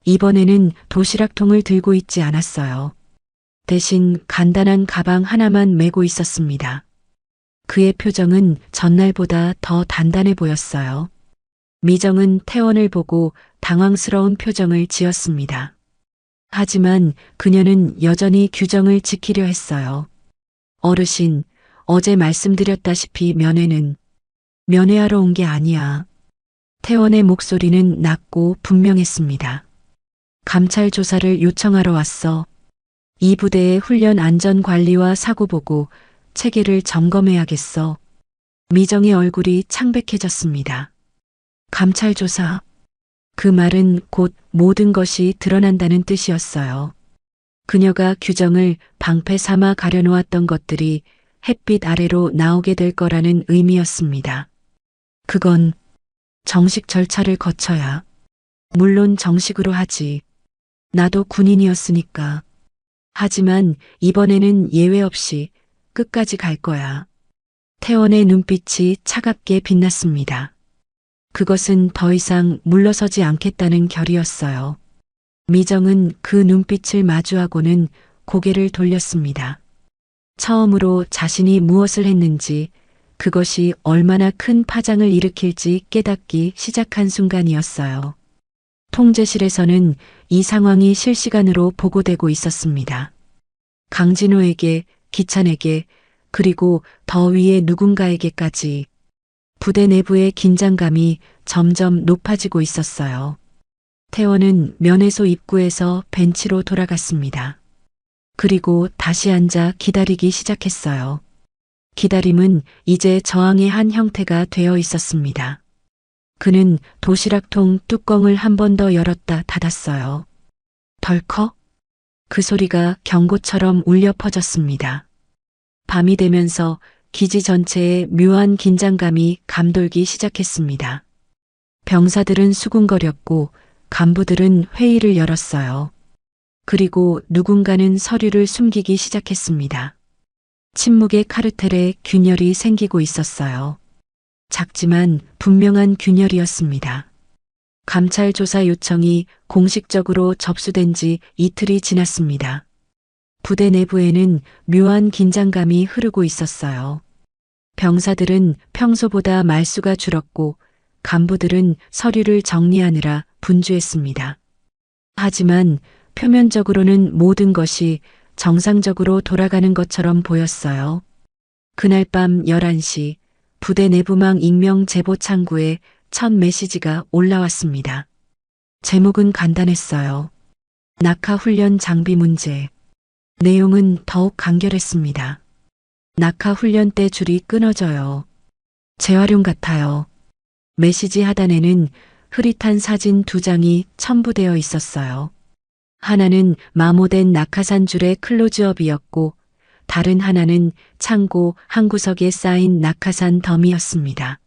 이번에는 도시락통을 들고 있지 않았어요. 대신 간단한 가방 하나만 메고 있었습니다. 그의 표정은 전날보다 더 단단해 보였어요. 미정은 태원을 보고 당황스러운 표정을 지었습니다. 하지만 그녀는 여전히 규정을 지키려 했어요. 어르신, 어제 말씀드렸다시피 면회하러 온 게 아니야. 태원의 목소리는 낮고 분명했습니다. 감찰 조사를 요청하러 왔어. 이 부대의 훈련 안전 관리와 사고 보고 체계를 점검해야겠어. 미정의 얼굴이 창백해졌습니다. 감찰 조사. 그 말은 곧 모든 것이 드러난다는 뜻이었어요. 그녀가 규정을 방패 삼아 가려놓았던 것들이 햇빛 아래로 나오게 될 거라는 의미였습니다. 그건 정식 절차를 거쳐야. 물론 정식으로 하지. 나도 군인이었으니까. 하지만 이번에는 예외 없이 끝까지 갈 거야. 태원의 눈빛이 차갑게 빛났습니다. 그것은 더 이상 물러서지 않겠다는 결의였어요. 미정은 그 눈빛을 마주하고는 고개를 돌렸습니다. 처음으로 자신이 무엇을 했는지, 그것이 얼마나 큰 파장을 일으킬지 깨닫기 시작한 순간이었어요. 통제실에서는 이 상황이 실시간으로 보고되고 있었습니다. 강진호에게, 기찬에게, 그리고 더 위에 누군가에게까지 부대 내부의 긴장감이 점점 높아지고 있었어요. 태원은 면회소 입구에서 벤치로 돌아갔습니다. 그리고 다시 앉아 기다리기 시작했어요. 기다림은 이제 저항의 한 형태가 되어 있었습니다. 그는 도시락통 뚜껑을 한 번 더 열었다 닫았어요. 덜컥? 그 소리가 경고처럼 울려 퍼졌습니다. 밤이 되면서 기지 전체에 묘한 긴장감이 감돌기 시작했습니다. 병사들은 수군거렸고 간부들은 회의를 열었어요. 그리고 누군가는 서류를 숨기기 시작했습니다. 침묵의 카르텔에 균열이 생기고 있었어요. 작지만 분명한 균열이었습니다. 감찰 조사 요청이 공식적으로 접수된 지 이틀이 지났습니다. 부대 내부에는 묘한 긴장감이 흐르고 있었어요. 병사들은 평소보다 말수가 줄었고 간부들은 서류를 정리하느라 분주했습니다. 하지만 표면적으로는 모든 것이 정상적으로 돌아가는 것처럼 보였어요. 그날 밤 11시 부대 내부망 익명 제보 창구에 첫 메시지가 올라왔습니다. 제목은 간단했어요. 낙하 훈련 장비 문제. 내용은 더욱 간결했습니다. 낙하 훈련 때 줄이 끊어져요. 재활용 같아요. 메시지 하단에는 흐릿한 사진 2장이 첨부되어 있었어요. 하나는 마모된 낙하산 줄의 클로즈업이었고 다른 하나는 창고 한 구석에 쌓인 낙하산 더미였습니다.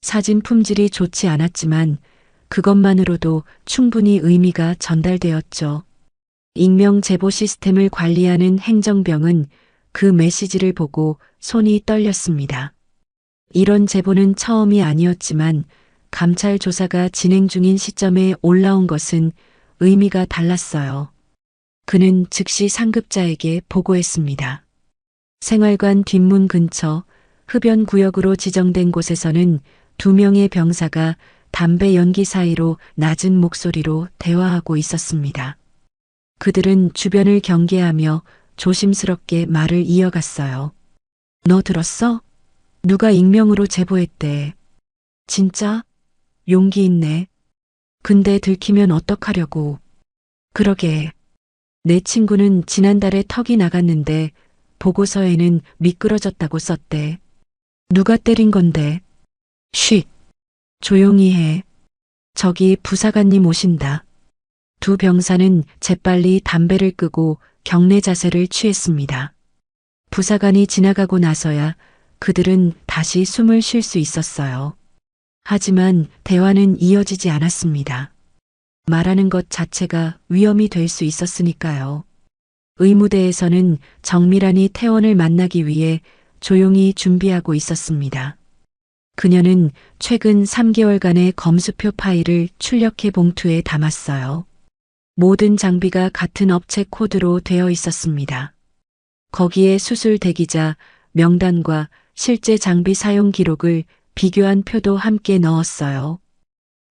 사진 품질이 좋지 않았지만 그것만으로도 충분히 의미가 전달되었죠. 익명 제보 시스템을 관리하는 행정병은 그 메시지를 보고 손이 떨렸습니다. 이런 제보는 처음이 아니었지만 감찰 조사가 진행 중인 시점에 올라온 것은 의미가 달랐어요. 그는 즉시 상급자에게 보고했습니다. 생활관 뒷문 근처 흡연 구역으로 지정된 곳에서는 2명의 병사가 담배 연기 사이로 낮은 목소리로 대화하고 있었습니다. 그들은 주변을 경계하며 조심스럽게 말을 이어갔어요. 너 들었어? 누가 익명으로 제보했대. 진짜? 용기 있네. 근데 들키면 어떡하려고. 그러게. 내 친구는 지난달에 턱이 나갔는데 보고서에는 미끄러졌다고 썼대. 누가 때린 건데? 쉿. 조용히 해. 저기 부사관님 오신다. 두 병사는 재빨리 담배를 끄고 경례 자세를 취했습니다. 부사관이 지나가고 나서야 그들은 다시 숨을 쉴 수 있었어요. 하지만 대화는 이어지지 않았습니다. 말하는 것 자체가 위험이 될 수 있었으니까요. 의무대에서는 정밀한이 태원을 만나기 위해 조용히 준비하고 있었습니다. 그녀는 최근 3개월간의 검수표 파일을 출력해 봉투에 담았어요. 모든 장비가 같은 업체 코드로 되어 있었습니다. 거기에 수술 대기자, 명단과 실제 장비 사용 기록을 비교한 표도 함께 넣었어요.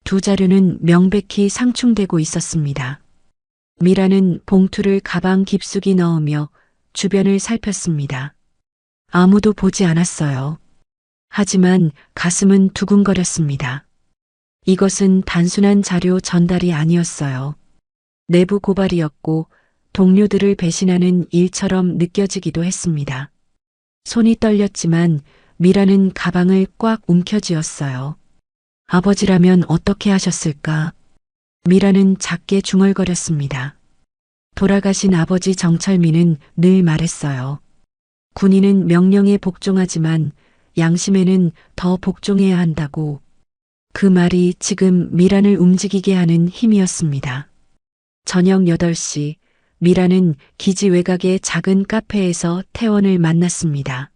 두 자료는 명백히 상충되고 있었습니다. 미라는 봉투를 가방 깊숙이 넣으며 주변을 살폈습니다. 아무도 보지 않았어요. 하지만 가슴은 두근거렸습니다. 이것은 단순한 자료 전달이 아니었어요. 내부 고발이었고 동료들을 배신하는 일처럼 느껴지기도 했습니다. 손이 떨렸지만 미라는 가방을 꽉 움켜쥐었어요. 아버지라면 어떻게 하셨을까? 미라는 작게 중얼거렸습니다. 돌아가신 아버지 정철민은 늘 말했어요. 군인은 명령에 복종하지만 양심에는 더 복종해야 한다고. 그 말이 지금 미란을 움직이게 하는 힘이었습니다. 저녁 8시 미라는 기지 외곽의 작은 카페에서 태원을 만났습니다.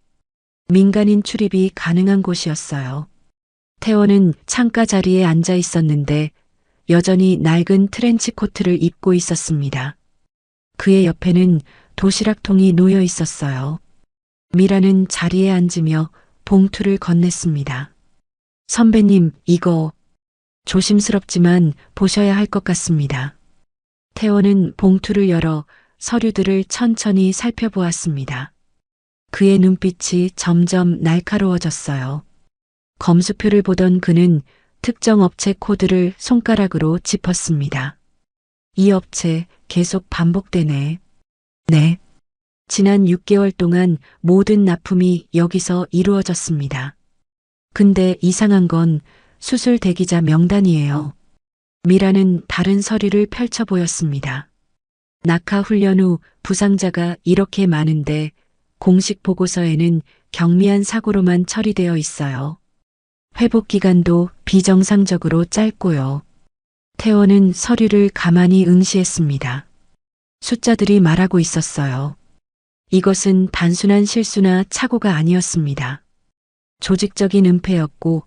민간인 출입이 가능한 곳이었어요. 태원은 창가 자리에 앉아 있었는데 여전히 낡은 트렌치 코트를 입고 있었습니다. 그의 옆에는 도시락통이 놓여 있었어요. 미라는 자리에 앉으며 봉투를 건넸습니다. 선배님, 이거 조심스럽지만 보셔야 할 것 같습니다. 태원은 봉투를 열어 서류들을 천천히 살펴보았습니다. 그의 눈빛이 점점 날카로워졌어요. 검수표를 보던 그는 특정 업체 코드를 손가락으로 짚었습니다. 이 업체 계속 반복되네. 네. 지난 6개월 동안 모든 납품이 여기서 이루어졌습니다. 근데 이상한 건 수술 대기자 명단이에요. 미라는 다른 서류를 펼쳐 보였습니다. 낙하 훈련 후 부상자가 이렇게 많은데 공식 보고서에는 경미한 사고로만 처리되어 있어요. 회복 기간도 비정상적으로 짧고요. 태원은 서류를 가만히 응시했습니다. 숫자들이 말하고 있었어요. 이것은 단순한 실수나 착오가 아니었습니다. 조직적인 은폐였고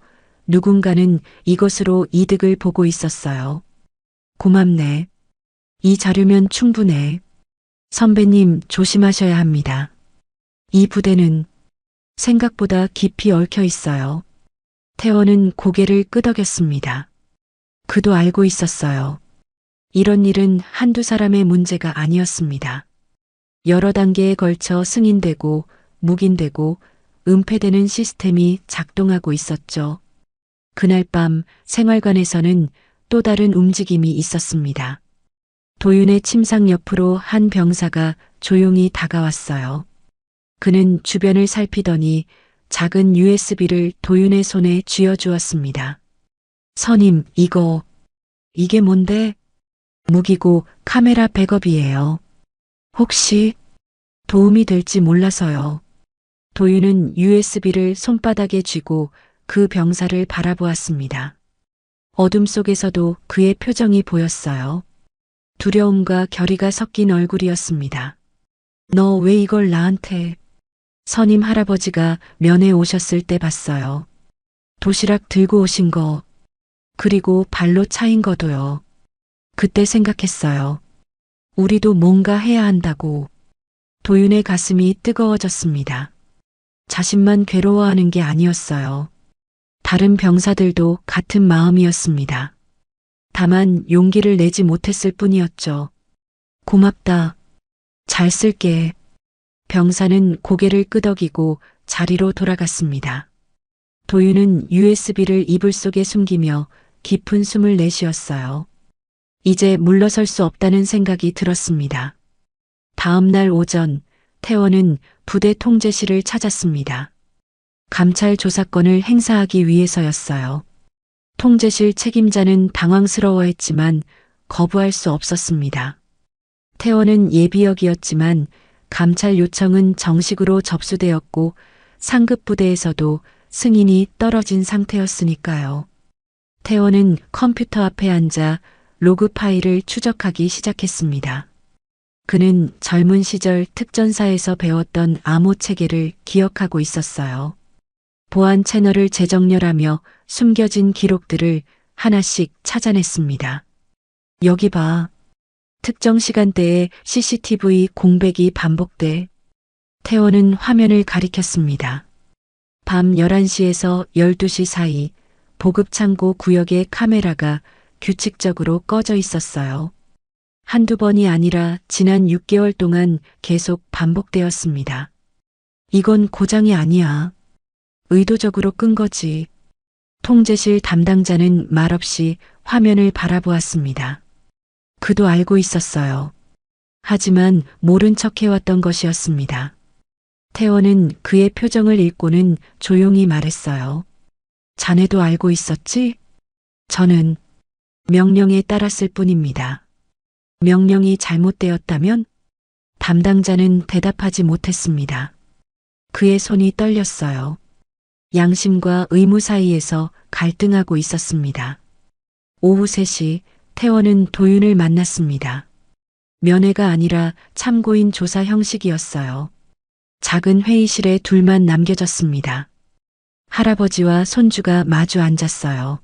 누군가는 이것으로 이득을 보고 있었어요. 고맙네. 이 자료면 충분해. 선배님 조심하셔야 합니다. 이 부대는 생각보다 깊이 얽혀 있어요. 태원은 고개를 끄덕였습니다. 그도 알고 있었어요. 이런 일은 한두 사람의 문제가 아니었습니다. 여러 단계에 걸쳐 승인되고 묵인되고 은폐되는 시스템이 작동하고 있었죠. 그날 밤 생활관에서는 또 다른 움직임이 있었습니다. 도윤의 침상 옆으로 한 병사가 조용히 다가왔어요. 그는 주변을 살피더니 작은 USB를 도윤의 손에 쥐어주었습니다. 선임, 이게 뭔데? 무기고 카메라 백업이에요. 혹시 도움이 될지 몰라서요. 도윤은 USB를 손바닥에 쥐고 그 병사를 바라보았습니다. 어둠 속에서도 그의 표정이 보였어요. 두려움과 결의가 섞인 얼굴이었습니다. 너 왜 이걸 나한테? 선임 할아버지가 면회 오셨을 때 봤어요. 도시락 들고 오신 거, 그리고 발로 차인 거도요. 그때 생각했어요. 우리도 뭔가 해야 한다고. 도윤의 가슴이 뜨거워졌습니다. 자신만 괴로워하는 게 아니었어요. 다른 병사들도 같은 마음이었습니다. 다만 용기를 내지 못했을 뿐이었죠. 고맙다. 잘 쓸게. 병사는 고개를 끄덕이고 자리로 돌아갔습니다. 도윤은 USB를 이불 속에 숨기며 깊은 숨을 내쉬었어요. 이제 물러설 수 없다는 생각이 들었습니다. 다음 날 오전, 태원은 부대 통제실을 찾았습니다. 감찰 조사권을 행사하기 위해서였어요. 통제실 책임자는 당황스러워했지만 거부할 수 없었습니다. 태원은 예비역이었지만 감찰 요청은 정식으로 접수되었고 상급 부대에서도 승인이 떨어진 상태였으니까요. 태원은 컴퓨터 앞에 앉아 로그 파일을 추적하기 시작했습니다. 그는 젊은 시절 특전사에서 배웠던 암호 체계를 기억하고 있었어요. 보안 채널을 재정렬하며 숨겨진 기록들을 하나씩 찾아냈습니다. 여기 봐. 특정 시간대에 CCTV 공백이 반복돼. 태원은 화면을 가리켰습니다. 밤 11시에서 12시 사이 보급창고 구역의 카메라가 규칙적으로 꺼져 있었어요. 한두 번이 아니라 지난 6개월 동안 계속 반복되었습니다. 이건 고장이 아니야. 의도적으로 끈 거지. 통제실 담당자는 말없이 화면을 바라보았습니다. 그도 알고 있었어요. 하지만 모른 척 해왔던 것이었습니다. 태원은 그의 표정을 읽고는 조용히 말했어요. 자네도 알고 있었지? 저는 명령에 따랐을 뿐입니다. 명령이 잘못되었다면? 담당자는 대답하지 못했습니다. 그의 손이 떨렸어요. 양심과 의무 사이에서 갈등하고 있었습니다. 오후 3시 태원은 도윤을 만났습니다. 면회가 아니라 참고인 조사 형식이었어요. 작은 회의실에 둘만 남겨졌습니다. 할아버지와 손주가 마주 앉았어요.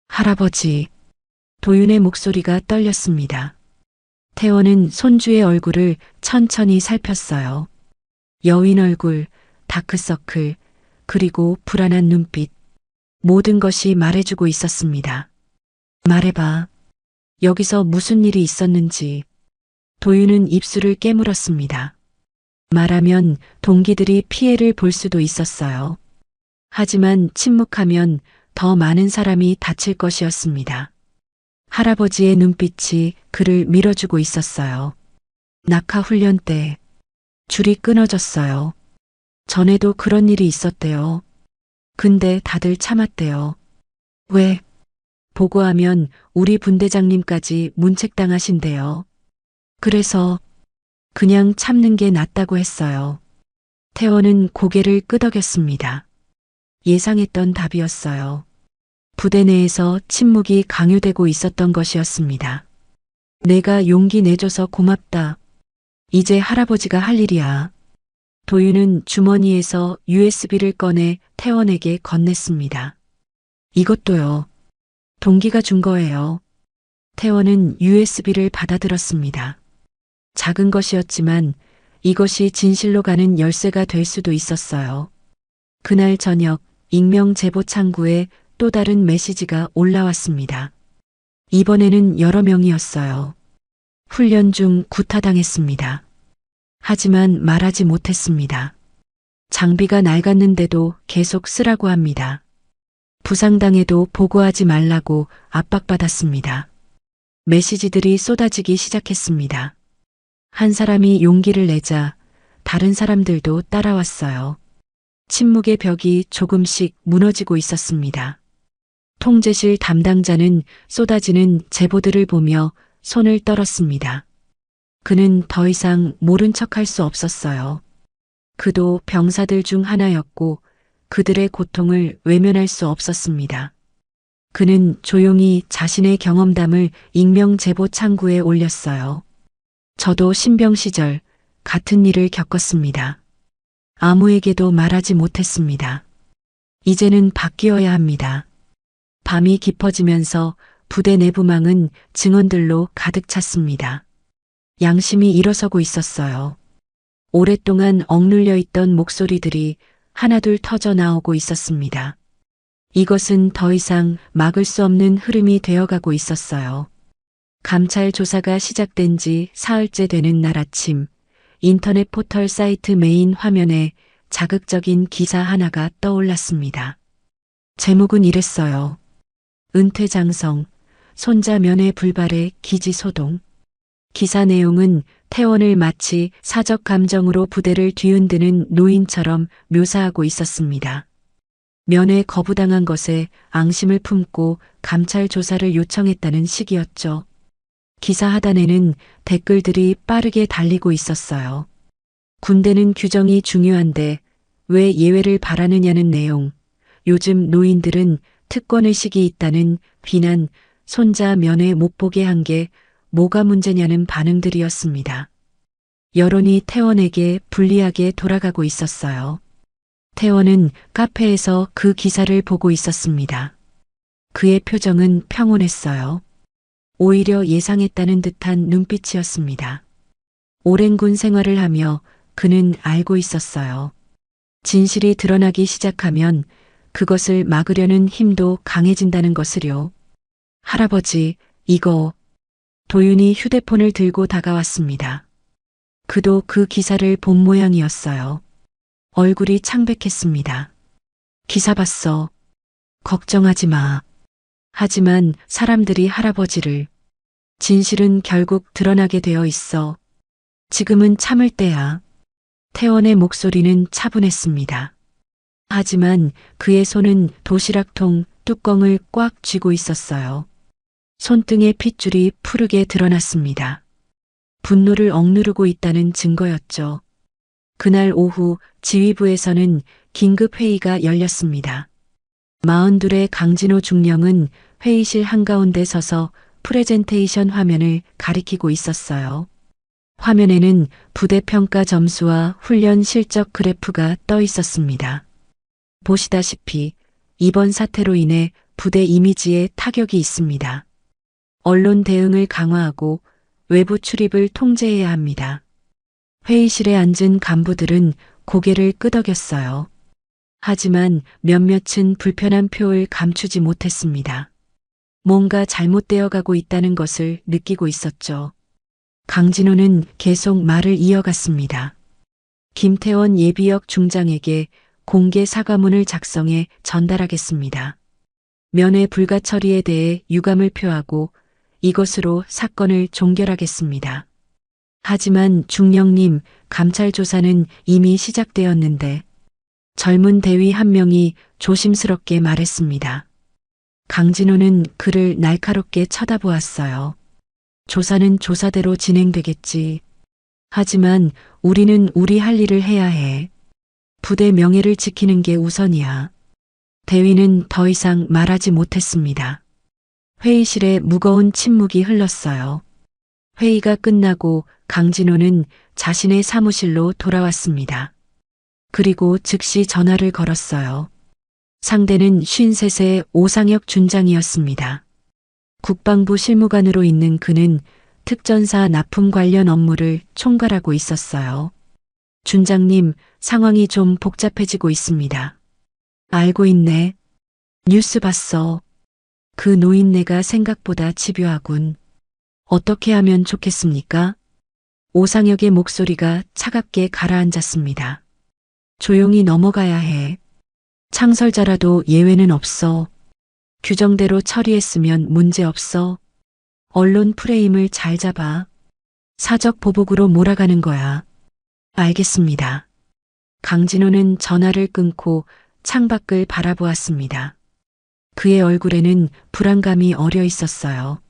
할아버지. 도윤의 목소리가 떨렸습니다. 태원은 손주의 얼굴을 천천히 살폈어요. 여윈 얼굴, 다크서클, 그리고 불안한 눈빛. 모든 것이 말해주고 있었습니다. 말해봐. 여기서 무슨 일이 있었는지. 도윤은 입술을 깨물었습니다. 말하면 동기들이 피해를 볼 수도 있었어요. 하지만 침묵하면 더 많은 사람이 다칠 것이었습니다. 할아버지의 눈빛이 그를 밀어주고 있었어요. 낙하 훈련 때 줄이 끊어졌어요. 전에도 그런 일이 있었대요. 근데 다들 참았대요. 왜? 보고하면 우리 분대장님까지 문책당하신대요. 그래서 그냥 참는 게 낫다고 했어요. 태원은 고개를 끄덕였습니다. 예상했던 답이었어요. 부대 내에서 침묵이 강요되고 있었던 것이었습니다. 내가 용기 내줘서 고맙다. 이제 할아버지가 할 일이야. 도윤은 주머니에서 USB를 꺼내 태원에게 건넸습니다. 이것도요. 동기가 준 거예요. 태원은 USB를 받아들었습니다. 작은 것이었지만 이것이 진실로 가는 열쇠가 될 수도 있었어요. 그날 저녁 익명 제보 창구에 또 다른 메시지가 올라왔습니다. 이번에는 여러 명이었어요. 훈련 중 구타당했습니다. 하지만 말하지 못했습니다. 장비가 낡았는데도 계속 쓰라고 합니다. 부상당해도 보고하지 말라고 압박받았습니다. 메시지들이 쏟아지기 시작했습니다. 한 사람이 용기를 내자 다른 사람들도 따라왔어요. 침묵의 벽이 조금씩 무너지고 있었습니다. 통제실 담당자는 쏟아지는 제보들을 보며 손을 떨었습니다. 그는 더 이상 모른 척할 수 없었어요. 그도 병사들 중 하나였고 그들의 고통을 외면할 수 없었습니다. 그는 조용히 자신의 경험담을 익명 제보 창구에 올렸어요. 저도 신병 시절 같은 일을 겪었습니다. 아무에게도 말하지 못했습니다. 이제는 바뀌어야 합니다. 밤이 깊어지면서 부대 내부망은 증언들로 가득 찼습니다. 양심이 일어서고 있었어요. 오랫동안 억눌려 있던 목소리들이 하나둘 터져 나오고 있었습니다. 이것은 더 이상 막을 수 없는 흐름이 되어가고 있었어요. 감찰 조사가 시작된 지 사흘째 되는 날 아침, 인터넷 포털 사이트 메인 화면에 자극적인 기사 하나가 떠올랐습니다. 제목은 이랬어요. 은퇴장성, 손자 면회 불발의 기지소동. 기사 내용은 태원을 마치 사적 감정으로 부대를 뒤흔드는 노인처럼 묘사하고 있었습니다. 면회 거부당한 것에 앙심을 품고 감찰 조사를 요청했다는 식이었죠. 기사 하단에는 댓글들이 빠르게 달리고 있었어요. 군대는 규정이 중요한데 왜 예외를 바라느냐는 내용, 요즘 노인들은 특권의식이 있다는 비난, 손자 면회 못 보게 한 게 뭐가 문제냐는 반응들이었습니다. 여론이 태원에게 불리하게 돌아가고 있었어요. 태원은 카페에서 그 기사를 보고 있었습니다. 그의 표정은 평온했어요. 오히려 예상했다는 듯한 눈빛이었습니다. 오랜 군 생활을 하며 그는 알고 있었어요. 진실이 드러나기 시작하면 그것을 막으려는 힘도 강해진다는 것을요. 할아버지, 이거. 도윤이 휴대폰을 들고 다가왔습니다. 그도 그 기사를 본 모양이었어요. 얼굴이 창백했습니다. 기사 봤어. 걱정하지 마. 하지만 사람들이 할아버지를. 진실은 결국 드러나게 되어 있어. 지금은 참을 때야. 태원의 목소리는 차분했습니다. 하지만 그의 손은 도시락통 뚜껑을 꽉 쥐고 있었어요. 손등의 핏줄이 푸르게 드러났습니다. 분노를 억누르고 있다는 증거였죠. 그날 오후 지휘부에서는 긴급 회의가 열렸습니다. 42의 강진호 중령은 회의실 한가운데 서서 프레젠테이션 화면을 가리키고 있었어요. 화면에는 부대 평가 점수와 훈련 실적 그래프가 떠 있었습니다. 보시다시피 이번 사태로 인해 부대 이미지에 타격이 있습니다. 언론 대응을 강화하고 외부 출입을 통제해야 합니다. 회의실에 앉은 간부들은 고개를 끄덕였어요. 하지만 몇몇은 불편한 표를 감추지 못했습니다. 뭔가 잘못되어 가고 있다는 것을 느끼고 있었죠. 강진호는 계속 말을 이어갔습니다. 김태원 예비역 중장에게 공개 사과문을 작성해 전달하겠습니다. 면회 불가 처리에 대해 유감을 표하고 이것으로 사건을 종결하겠습니다. 하지만 중령님, 감찰 조사는 이미 시작되었는데 젊은 대위 한 명이 조심스럽게 말했습니다. 강진호는 그를 날카롭게 쳐다보았어요. 조사는 조사대로 진행되겠지. 하지만 우리는 우리 할 일을 해야 해. 부대 명예를 지키는 게 우선이야. 대위는 더 이상 말하지 못했습니다. 회의실에 무거운 침묵이 흘렀어요. 회의가 끝나고 강진호는 자신의 사무실로 돌아왔습니다. 그리고 즉시 전화를 걸었어요. 상대는 53세 오상혁 준장이었습니다. 국방부 실무관으로 있는 그는 특전사 납품 관련 업무를 총괄하고 있었어요. 준장님, 상황이 좀 복잡해지고 있습니다. 알고 있네. 뉴스 봤어. 그 노인네가 생각보다 집요하군. 어떻게 하면 좋겠습니까? 오상혁의 목소리가 차갑게 가라앉았습니다. 조용히 넘어가야 해. 창설자라도 예외는 없어. 규정대로 처리했으면 문제 없어. 언론 프레임을 잘 잡아. 사적 보복으로 몰아가는 거야. 알겠습니다. 강진호는 전화를 끊고 창밖을 바라보았습니다. 그의 얼굴에는 불안감이 어려 있었어요.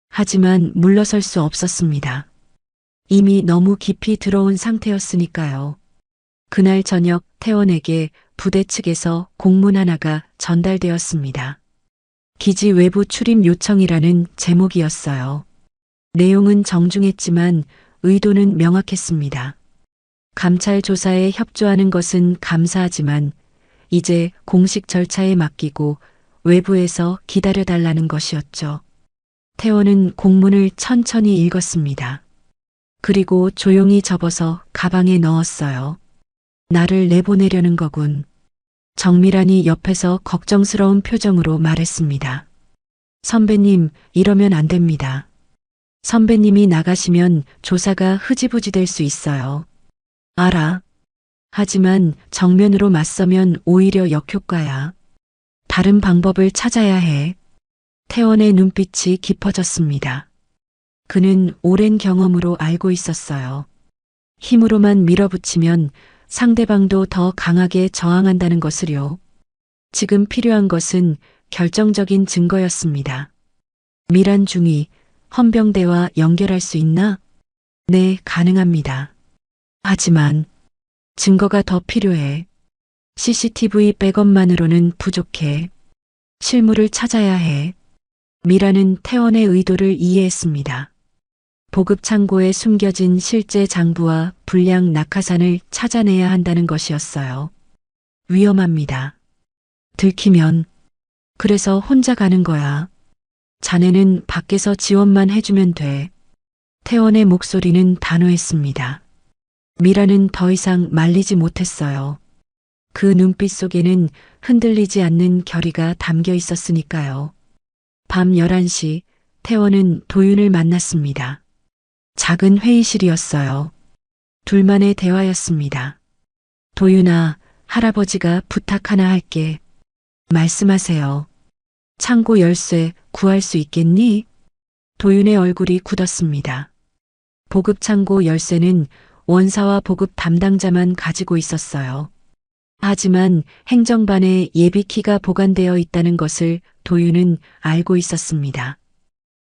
하지만 물러설 수 없었습니다. 이미 너무 깊이 들어온 상태였으니까요. 그날 저녁 태원에게 부대 측에서 공문 하나가 전달되었습니다. 기지 외부 출입 요청이라는 제목이었어요. 내용은 정중했지만 의도는 명확했습니다. 감찰 조사에 협조하는 것은 감사하지만 이제 공식 절차에 맡기고 외부에서 기다려달라는 것이었죠. 태원은 공문을 천천히 읽었습니다. 그리고 조용히 접어서 가방에 넣었어요. 나를 내보내려는 거군. 정미란이 옆에서 걱정스러운 표정으로 말했습니다. 선배님, 이러면 안 됩니다. 선배님이 나가시면 조사가 흐지부지 될 수 있어요. 알아. 하지만 정면으로 맞서면 오히려 역효과야. 다른 방법을 찾아야 해. 태원의 눈빛이 깊어졌습니다. 그는 오랜 경험으로 알고 있었어요. 힘으로만 밀어붙이면 상대방도 더 강하게 저항한다는 것을요. 지금 필요한 것은 결정적인 증거였습니다. 미란 중위, 헌병대와 연결할 수 있나? 네, 가능합니다. 하지만 증거가 더 필요해. CCTV 백업만으로는 부족해. 실물을 찾아야 해. 미라는 태원의 의도를 이해했습니다. 보급 창고에 숨겨진 실제 장부와 불량 낙하산을 찾아내야 한다는 것이었어요. 위험합니다. 들키면. 그래서 혼자 가는 거야. 자네는 밖에서 지원만 해주면 돼. 태원의 목소리는 단호했습니다. 미라는 더 이상 말리지 못했어요. 그 눈빛 속에는 흔들리지 않는 결의가 담겨 있었으니까요. 밤 11시 태원은 도윤을 만났습니다. 작은 회의실이었어요. 둘만의 대화였습니다. 도윤아, 할아버지가 부탁 하나 할게. 말씀하세요. 창고 열쇠 구할 수 있겠니? 도윤의 얼굴이 굳었습니다. 보급 창고 열쇠는 원사와 보급 담당자만 가지고 있었어요. 하지만 행정반에 예비키가 보관되어 있다는 것을 도윤은 알고 있었습니다.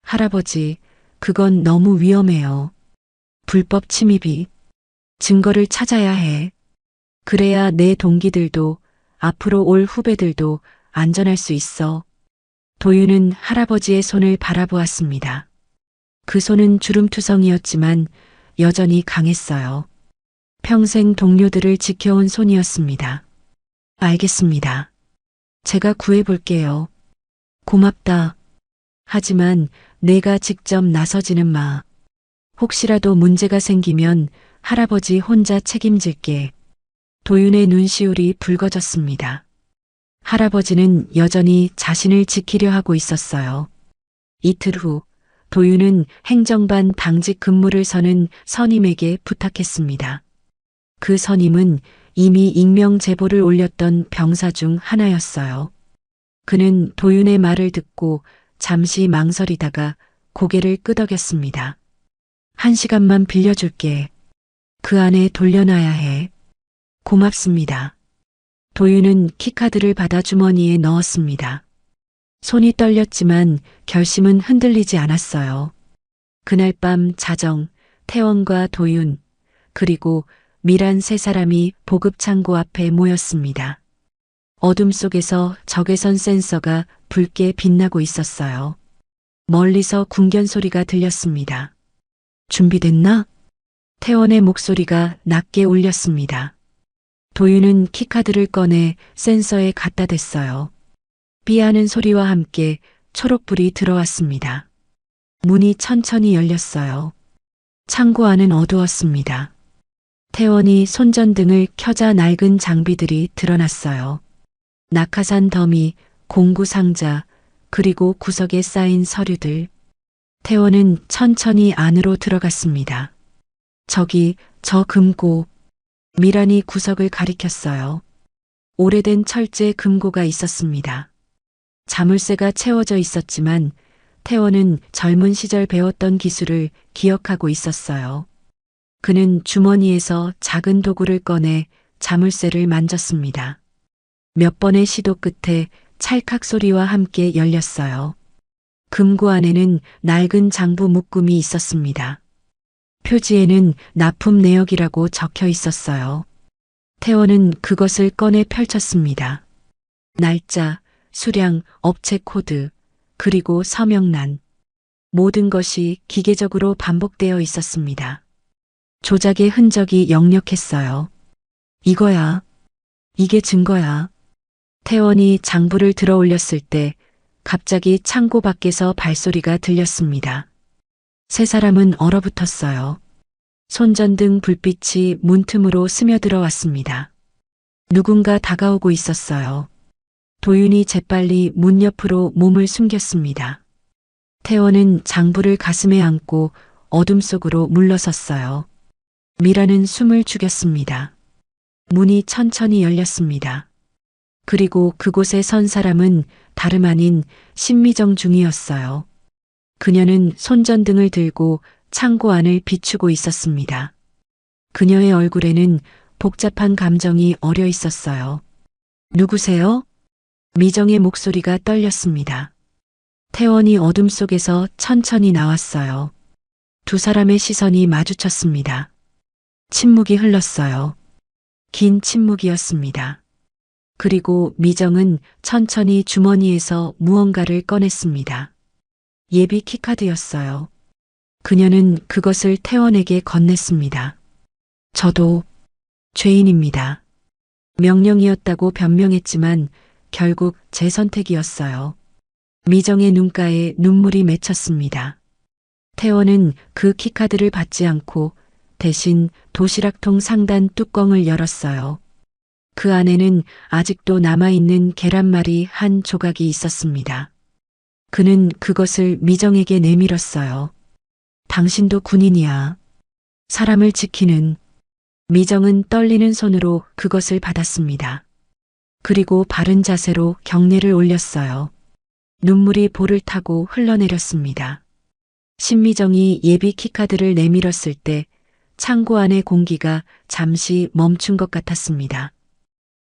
할아버지, 그건 너무 위험해요. 불법 침입이. 증거를 찾아야 해. 그래야 내 동기들도 앞으로 올 후배들도 안전할 수 있어. 도윤은 할아버지의 손을 바라보았습니다. 그 손은 주름투성이었지만 여전히 강했어요. 평생 동료들을 지켜온 손이었습니다. 알겠습니다. 제가 구해볼게요. 고맙다. 하지만 내가 직접 나서지는 마. 혹시라도 문제가 생기면 할아버지 혼자 책임질게. 도윤의 눈시울이 붉어졌습니다. 할아버지는 여전히 자신을 지키려 하고 있었어요. 이틀 후 도윤은 행정반 당직 근무를 서는 선임에게 부탁했습니다. 그 선임은 이미 익명 제보를 올렸던 병사 중 하나였어요. 그는 도윤의 말을 듣고 잠시 망설이다가 고개를 끄덕였습니다. 1시간만 빌려줄게. 그 안에 돌려놔야 해. 고맙습니다. 도윤은 키카드를 받아 주머니에 넣었습니다. 손이 떨렸지만 결심은 흔들리지 않았어요. 그날 밤 자정, 태원과 도윤, 그리고 미란 세 사람이 보급창고 앞에 모였습니다. 어둠 속에서 적외선 센서가 붉게 빛나고 있었어요. 멀리서 궁견 소리가 들렸습니다. 준비됐나? 태원의 목소리가 낮게 울렸습니다. 도윤은 키카드를 꺼내 센서에 갖다 댔어요. 삐하는 소리와 함께 초록불이 들어왔습니다. 문이 천천히 열렸어요. 창고 안은 어두웠습니다. 태원이 손전등을 켜자 낡은 장비들이 드러났어요. 낙하산 더미, 공구 상자, 그리고 구석에 쌓인 서류들. 태원은 천천히 안으로 들어갔습니다. 저기, 저 금고. 미란이 구석을 가리켰어요. 오래된 철제 금고가 있었습니다. 자물쇠가 채워져 있었지만 태원은 젊은 시절 배웠던 기술을 기억하고 있었어요. 그는 주머니에서 작은 도구를 꺼내 자물쇠를 만졌습니다. 몇 번의 시도 끝에 찰칵 소리와 함께 열렸어요. 금고 안에는 낡은 장부 묶음이 있었습니다. 표지에는 납품 내역이라고 적혀 있었어요. 태원은 그것을 꺼내 펼쳤습니다. 날짜, 수량, 업체 코드, 그리고 서명란. 모든 것이 기계적으로 반복되어 있었습니다. 조작의 흔적이 역력했어요. 이거야. 이게 증거야. 태원이 장부를 들어 올렸을 때 갑자기 창고 밖에서 발소리가 들렸습니다. 세 사람은 얼어붙었어요. 손전등 불빛이 문틈으로 스며들어 왔습니다. 누군가 다가오고 있었어요. 도윤이 재빨리 문 옆으로 몸을 숨겼습니다. 태원은 장부를 가슴에 안고 어둠 속으로 물러섰어요. 미라는 숨을 죽였습니다. 문이 천천히 열렸습니다. 그리고 그곳에 선 사람은 다름 아닌 신미정 중이었어요. 그녀는 손전등을 들고 창고 안을 비추고 있었습니다. 그녀의 얼굴에는 복잡한 감정이 어려 있었어요. 누구세요? 미정의 목소리가 떨렸습니다. 태원이 어둠 속에서 천천히 나왔어요. 두 사람의 시선이 마주쳤습니다. 침묵이 흘렀어요. 긴 침묵이었습니다. 그리고 미정은 천천히 주머니에서 무언가를 꺼냈습니다. 예비 키카드였어요. 그녀는 그것을 태원에게 건넸습니다. 저도 죄인입니다. 명령이었다고 변명했지만 결국 제 선택이었어요. 미정의 눈가에 눈물이 맺혔습니다. 태원은 그 키카드를 받지 않고 대신 도시락통 상단 뚜껑을 열었어요. 그 안에는 아직도 남아있는 계란말이 한 조각이 있었습니다. 그는 그것을 미정에게 내밀었어요. 당신도 군인이야. 사람을 지키는. 미정은 떨리는 손으로 그것을 받았습니다. 그리고 바른 자세로 경례를 올렸어요. 눈물이 볼을 타고 흘러내렸습니다. 신미정이 예비 키카드를 내밀었을 때 창고 안의 공기가 잠시 멈춘 것 같았습니다.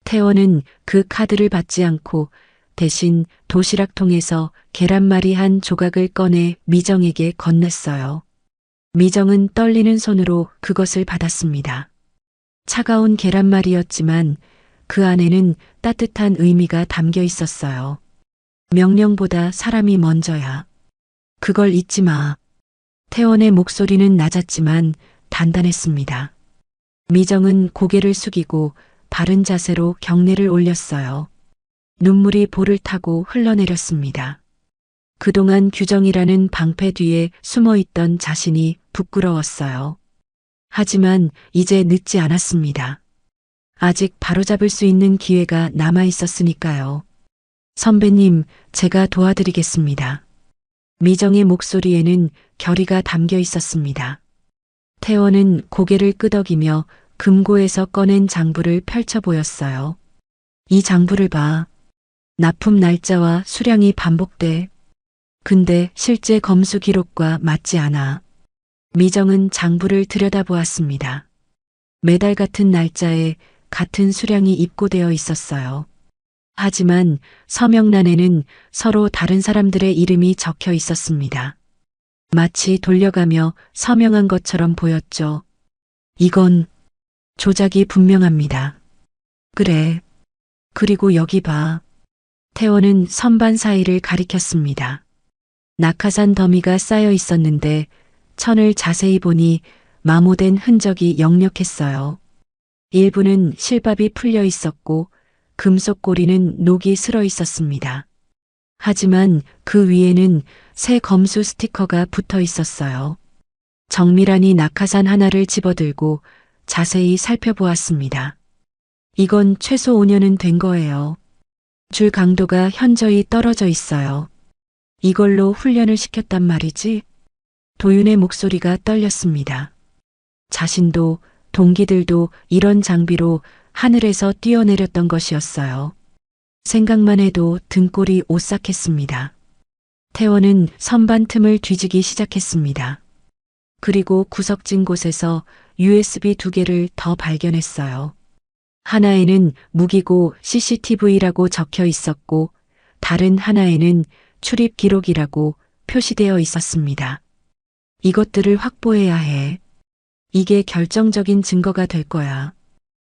태원은 그 카드를 받지 않고 대신 도시락통에서 계란말이 한 조각을 꺼내 미정에게 건넸어요. 미정은 떨리는 손으로 그것을 받았습니다. 차가운 계란말이였지만 그 안에는 따뜻한 의미가 담겨 있었어요. 명령보다 사람이 먼저야. 그걸 잊지 마. 태원의 목소리는 낮았지만 단단했습니다. 미정은 고개를 숙이고 바른 자세로 경례를 올렸어요. 눈물이 볼을 타고 흘러내렸습니다. 그동안 규정이라는 방패 뒤에 숨어있던 자신이 부끄러웠어요. 하지만 이제 늦지 않았습니다. 아직 바로잡을 수 있는 기회가 남아 있었으니까요. 선배님, 제가 도와드리겠습니다. 미정의 목소리에는 결의가 담겨 있었습니다. 태원은 고개를 끄덕이며 금고에서 꺼낸 장부를 펼쳐 보였어요. 이 장부를 봐. 납품 날짜와 수량이 반복돼. 근데 실제 검수 기록과 맞지 않아. 미정은 장부를 들여다보았습니다. 매달 같은 날짜에 같은 수량이 입고되어 있었어요. 하지만 서명란에는 서로 다른 사람들의 이름이 적혀 있었습니다. 마치 돌려가며 서명한 것처럼 보였죠. 이건 조작이 분명합니다. 그래. 그리고 여기 봐. 태원은 선반 사이를 가리켰습니다. 낙하산 더미가 쌓여 있었는데 천을 자세히 보니 마모된 흔적이 역력했어요. 일부는 실밥이 풀려 있었고 금속 고리는 녹이 슬어 있었습니다. 하지만 그 위에는 새 검수 스티커가 붙어 있었어요. 정밀한이 낙하산 하나를 집어들고 자세히 살펴보았습니다. 이건 최소 5년은 된 거예요. 줄 강도가 현저히 떨어져 있어요. 이걸로 훈련을 시켰단 말이지? 도윤의 목소리가 떨렸습니다. 자신도 동기들도 이런 장비로 하늘에서 뛰어내렸던 것이었어요. 생각만 해도 등골이 오싹했습니다. 태원은 선반 틈을 뒤지기 시작했습니다. 그리고 구석진 곳에서 USB 2개를 더 발견했어요. 하나에는 무기고 CCTV라고 적혀 있었고 다른 하나에는 출입 기록이라고 표시되어 있었습니다. 이것들을 확보해야 해. 이게 결정적인 증거가 될 거야.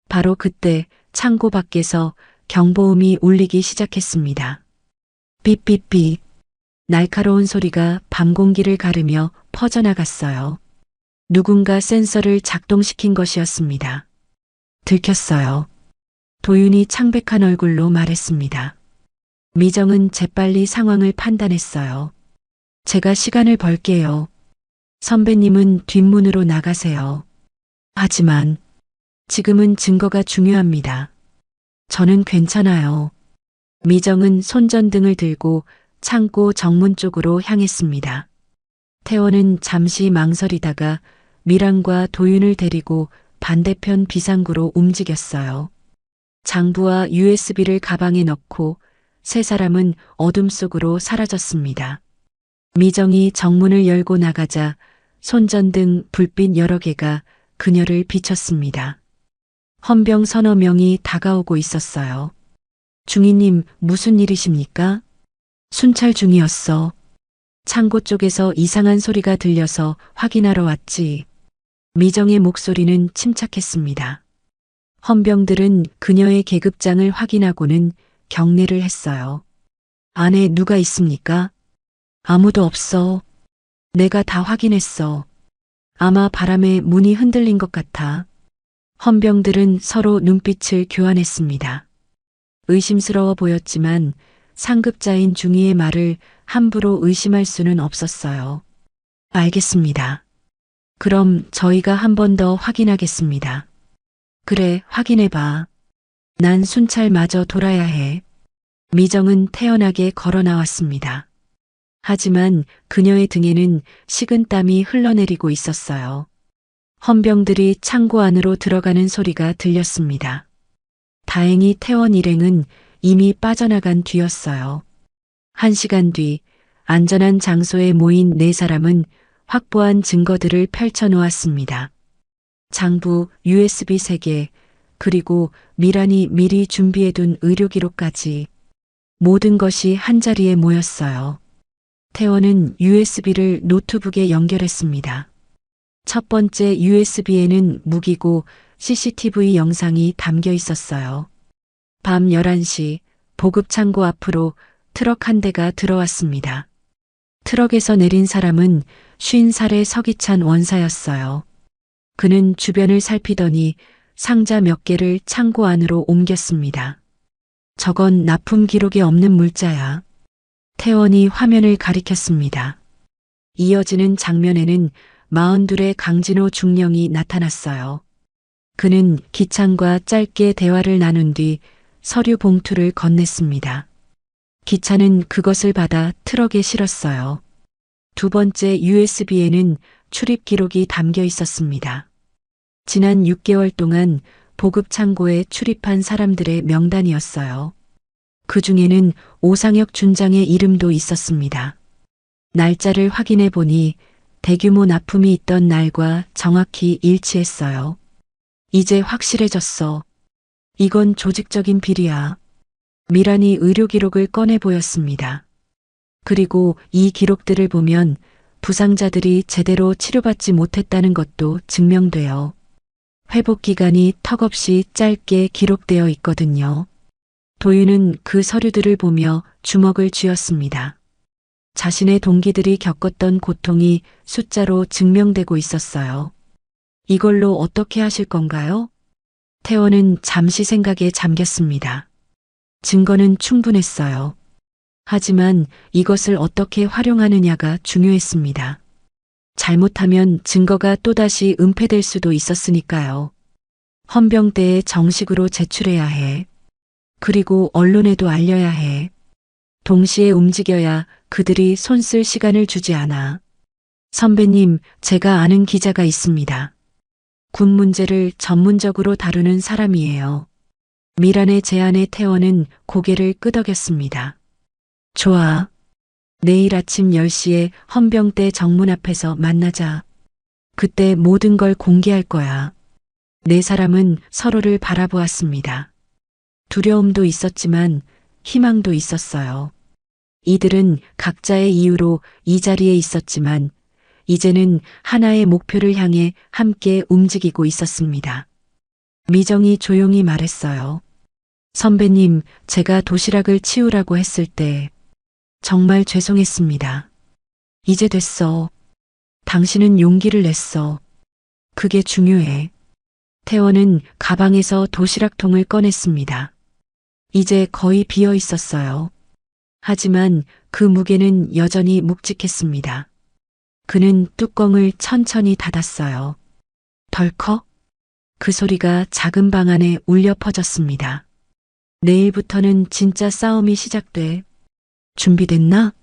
바로 그때 창고 밖에서 경보음이 울리기 시작했습니다. 삐삐삐. 날카로운 소리가 밤 공기를 가르며 퍼져나갔어요. 누군가 센서를 작동시킨 것이었습니다. 들켰어요. 도윤이 창백한 얼굴로 말했습니다. 미정은 재빨리 상황을 판단했어요. 제가 시간을 벌게요. 선배님은 뒷문으로 나가세요. 하지만 지금은 증거가 중요합니다. 저는 괜찮아요. 미정은 손전등을 들고 창고 정문 쪽으로 향했습니다. 태원은 잠시 망설이다가 미랑과 도윤을 데리고 반대편 비상구로 움직였어요. 장부와 USB를 가방에 넣고 세 사람은 어둠 속으로 사라졌습니다. 미정이 정문을 열고 나가자 손전등 불빛 여러 개가 그녀를 비췄습니다. 헌병 서너 명이 다가오고 있었어요. 중위님, 무슨 일이십니까? 순찰 중이었어. 창고 쪽에서 이상한 소리가 들려서 확인하러 왔지. 미정의 목소리는 침착했습니다. 헌병들은 그녀의 계급장을 확인하고는 경례를 했어요. 안에 누가 있습니까? 아무도 없어. 내가 다 확인했어. 아마 바람에 문이 흔들린 것 같아. 헌병들은 서로 눈빛을 교환했습니다. 의심스러워 보였지만 상급자인 중위의 말을 함부로 의심할 수는 없었어요. 알겠습니다. 그럼 저희가 한 번 더 확인하겠습니다. 그래, 확인해봐. 난 순찰마저 돌아야 해. 미정은 태연하게 걸어 나왔습니다. 하지만 그녀의 등에는 식은땀이 흘러내리고 있었어요. 헌병들이 창고 안으로 들어가는 소리가 들렸습니다. 다행히 태원 일행은 이미 빠져나간 뒤였어요. 1시간 뒤 안전한 장소에 모인 네 사람은 확보한 증거들을 펼쳐놓았습니다. 장부, USB 3개, 그리고 미란이 미리 준비해둔 의료기록까지 모든 것이 한자리에 모였어요. 태원은 USB를 노트북에 연결했습니다. 첫 번째 USB에는 무기고 CCTV 영상이 담겨 있었어요. 밤 11시 보급창고 앞으로 트럭 한 대가 들어왔습니다. 트럭에서 내린 사람은 50살의 서기찬 원사였어요. 그는 주변을 살피더니 상자 몇 개를 창고 안으로 옮겼습니다. 저건 납품 기록에 없는 물자야. 태원이 화면을 가리켰습니다. 이어지는 장면에는 42의 강진호 중령이 나타났어요. 그는 기찬과 짧게 대화를 나눈 뒤 서류 봉투를 건넸습니다. 기찬은 그것을 받아 트럭에 실었어요. 두 번째 USB에는 출입 기록이 담겨 있었습니다. 지난 6개월 동안 보급 창고에 출입한 사람들의 명단이었어요. 그 중에는 오상혁 준장의 이름도 있었습니다. 날짜를 확인해 보니 대규모 납품이 있던 날과 정확히 일치했어요. 이제 확실해졌어. 이건 조직적인 비리야. 미란이 의료 기록을 꺼내 보였습니다. 그리고 이 기록들을 보면 부상자들이 제대로 치료받지 못했다는 것도 증명돼요. 회복 기간이 턱없이 짧게 기록되어 있거든요. 도윤은 그 서류들을 보며 주먹을 쥐었습니다. 자신의 동기들이 겪었던 고통이 숫자로 증명되고 있었어요. 이걸로 어떻게 하실 건가요? 태원은 잠시 생각에 잠겼습니다. 증거는 충분했어요. 하지만 이것을 어떻게 활용하느냐가 중요했습니다. 잘못하면 증거가 또다시 은폐될 수도 있었으니까요. 헌병대에 정식으로 제출해야 해. 그리고 언론에도 알려야 해. 동시에 움직여야 그들이 손쓸 시간을 주지 않아. 선배님, 제가 아는 기자가 있습니다. 군 문제를 전문적으로 다루는 사람이에요. 미란의 제안에 태원은 고개를 끄덕였습니다. 좋아. 내일 아침 10시에 헌병대 정문 앞에서 만나자. 그때 모든 걸 공개할 거야. 네 사람은 서로를 바라보았습니다. 두려움도 있었지만 희망도 있었어요. 이들은 각자의 이유로 이 자리에 있었지만 이제는 하나의 목표를 향해 함께 움직이고 있었습니다. 미정이 조용히 말했어요. 선배님, 제가 도시락을 치우라고 했을 때 정말 죄송했습니다. 이제 됐어. 당신은 용기를 냈어. 그게 중요해. 태원은 가방에서 도시락통을 꺼냈습니다. 이제 거의 비어 있었어요. 하지만 그 무게는 여전히 묵직했습니다. 그는 뚜껑을 천천히 닫았어요. 덜컥? 그 소리가 작은 방 안에 울려 퍼졌습니다. 내일부터는 진짜 싸움이 시작돼. 준비됐나?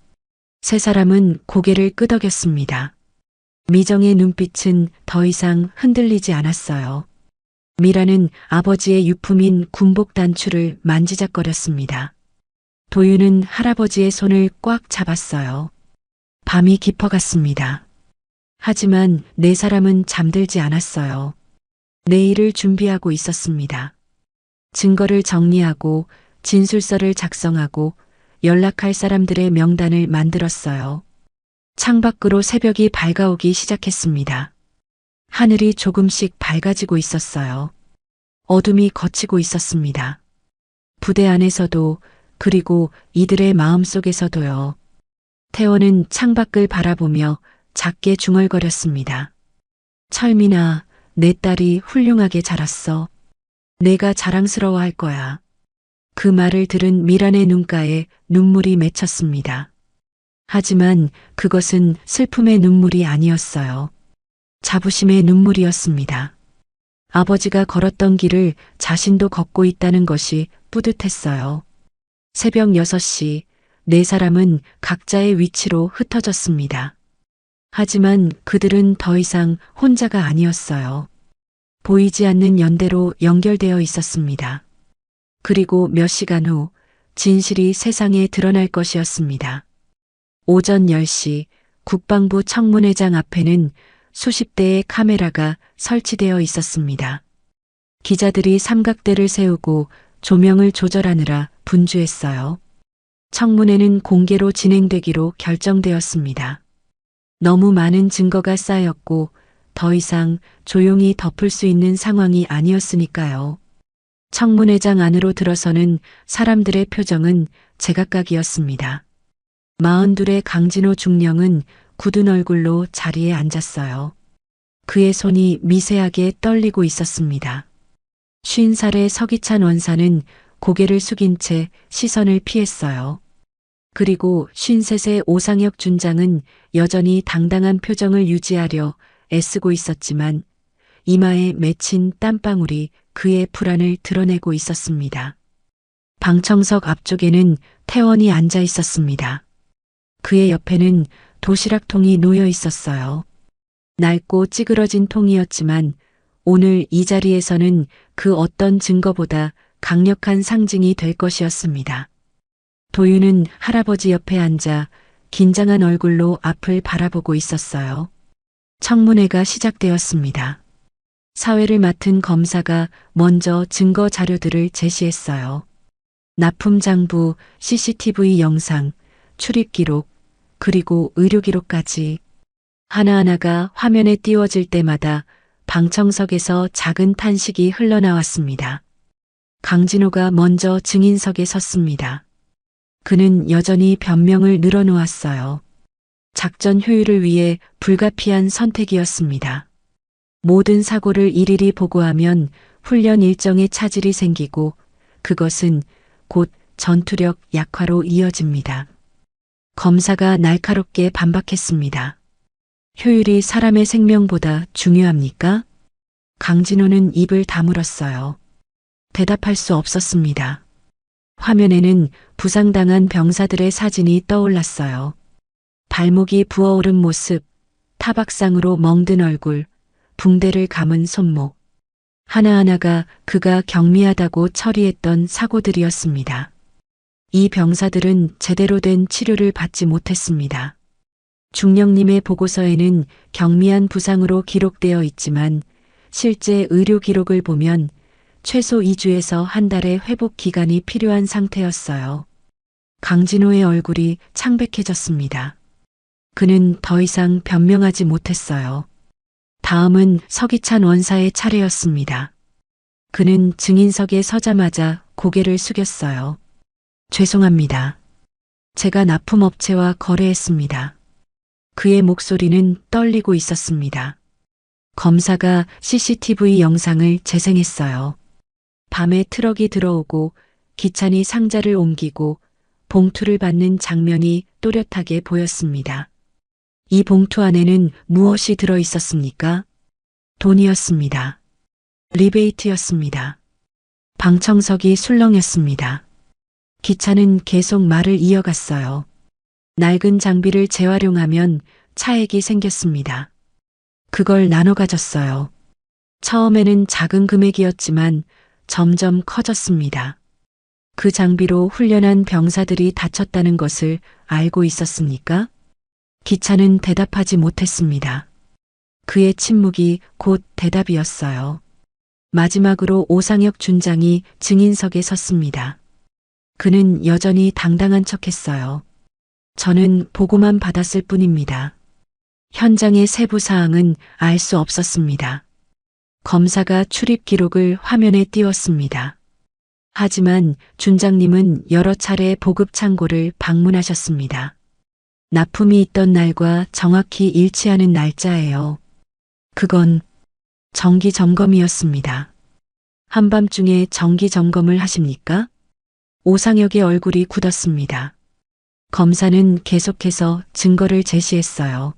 세 사람은 고개를 끄덕였습니다. 미정의 눈빛은 더 이상 흔들리지 않았어요. 미라는 아버지의 유품인 군복 단추를 만지작거렸습니다. 도윤은 할아버지의 손을 꽉 잡았어요. 밤이 깊어갔습니다. 하지만 네 사람은 잠들지 않았어요. 내일을 준비하고 있었습니다. 증거를 정리하고 진술서를 작성하고 연락할 사람들의 명단을 만들었어요. 창밖으로 새벽이 밝아오기 시작했습니다. 하늘이 조금씩 밝아지고 있었어요. 어둠이 걷히고 있었습니다. 부대 안에서도 그리고 이들의 마음속에서도요. 태원은 창밖을 바라보며 작게 중얼거렸습니다. 철민아, 내 딸이 훌륭하게 자랐어. 내가 자랑스러워할 거야. 그 말을 들은 미란의 눈가에 눈물이 맺혔습니다. 하지만 그것은 슬픔의 눈물이 아니었어요. 자부심의 눈물이었습니다. 아버지가 걸었던 길을 자신도 걷고 있다는 것이 뿌듯했어요. 새벽 6시, 네 사람은 각자의 위치로 흩어졌습니다. 하지만 그들은 더 이상 혼자가 아니었어요. 보이지 않는 연대로 연결되어 있었습니다. 그리고 몇 시간 후 진실이 세상에 드러날 것이었습니다. 오전 10시 국방부 청문회장 앞에는 수십 대의 카메라가 설치되어 있었습니다. 기자들이 삼각대를 세우고 조명을 조절하느라 분주했어요. 청문회는 공개로 진행되기로 결정되었습니다. 너무 많은 증거가 쌓였고 더 이상 조용히 덮을 수 있는 상황이 아니었으니까요. 청문회장 안으로 들어서는 사람들의 표정은 제각각이었습니다. 42의 강진호 중령은 굳은 얼굴로 자리에 앉았어요. 그의 손이 미세하게 떨리고 있었습니다. 50살의 서기찬 원사는 고개를 숙인 채 시선을 피했어요. 그리고 53의 오상혁 준장은 여전히 당당한 표정을 유지하려 애쓰고 있었지만 이마에 맺힌 땀방울이 그의 불안을 드러내고 있었습니다. 방청석 앞쪽에는 태원이 앉아 있었습니다. 그의 옆에는 도시락통이 놓여 있었어요. 낡고 찌그러진 통이었지만 오늘 이 자리에서는 그 어떤 증거보다 강력한 상징이 될 것이었습니다. 도윤은 할아버지 옆에 앉아 긴장한 얼굴로 앞을 바라보고 있었어요. 청문회가 시작되었습니다. 사회를 맡은 검사가 먼저 증거 자료들을 제시했어요. 납품 장부, CCTV 영상, 출입 기록, 그리고 의료 기록까지 하나하나가 화면에 띄워질 때마다 방청석에서 작은 탄식이 흘러나왔습니다. 강진호가 먼저 증인석에 섰습니다. 그는 여전히 변명을 늘어놓았어요. 작전 효율을 위해 불가피한 선택이었습니다. 모든 사고를 일일이 보고하면 훈련 일정에 차질이 생기고 그것은 곧 전투력 약화로 이어집니다. 검사가 날카롭게 반박했습니다. 효율이 사람의 생명보다 중요합니까? 강진호는 입을 다물었어요. 대답할 수 없었습니다. 화면에는 부상당한 병사들의 사진이 떠올랐어요. 발목이 부어오른 모습, 타박상으로 멍든 얼굴, 붕대를 감은 손목. 하나하나가 그가 경미하다고 처리했던 사고들이었습니다. 이 병사들은 제대로 된 치료를 받지 못했습니다. 중령님의 보고서에는 경미한 부상으로 기록되어 있지만 실제 의료 기록을 보면 최소 2주에서 한 달의 회복 기간이 필요한 상태였어요. 강진호의 얼굴이 창백해졌습니다. 그는 더 이상 변명하지 못했어요. 다음은 서기찬 원사의 차례였습니다. 그는 증인석에 서자마자 고개를 숙였어요. 죄송합니다. 제가 납품업체와 거래했습니다. 그의 목소리는 떨리고 있었습니다. 검사가 CCTV 영상을 재생했어요. 밤에 트럭이 들어오고 기찬이 상자를 옮기고 봉투를 받는 장면이 또렷하게 보였습니다. 이 봉투 안에는 무엇이 들어 있었습니까? 돈이었습니다. 리베이트였습니다. 방청석이 술렁였습니다. 기차는 계속 말을 이어갔어요. 낡은 장비를 재활용하면 차액이 생겼습니다. 그걸 나눠 가졌어요. 처음에는 작은 금액이었지만 점점 커졌습니다. 그 장비로 훈련한 병사들이 다쳤다는 것을 알고 있었습니까? 기차는 대답하지 못했습니다. 그의 침묵이 곧 대답이었어요. 마지막으로 오상혁 준장이 증인석에 섰습니다. 그는 여전히 당당한 척했어요. 저는 보고만 받았을 뿐입니다. 현장의 세부 사항은 알 수 없었습니다. 검사가 출입 기록을 화면에 띄웠습니다. 하지만 준장님은 여러 차례 보급 창고를 방문하셨습니다. 납품이 있던 날과 정확히 일치하는 날짜예요. 그건 정기 점검이었습니다. 한밤중에 정기 점검을 하십니까? 오상혁의 얼굴이 굳었습니다. 검사는 계속해서 증거를 제시했어요.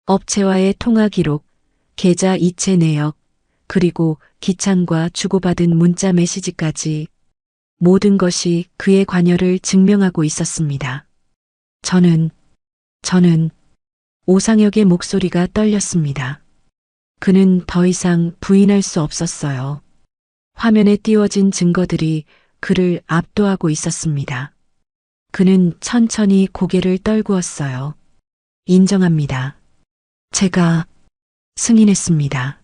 업체와의 통화 기록, 계좌 이체 내역, 그리고 기창과 주고받은 문자 메시지까지 모든 것이 그의 관여를 증명하고 있었습니다. 저는 오상혁의 목소리가 떨렸습니다. 그는 더 이상 부인할 수 없었어요. 화면에 띄워진 증거들이 그를 압도하고 있었습니다. 그는 천천히 고개를 떨구었어요. 인정합니다. 제가 승인했습니다.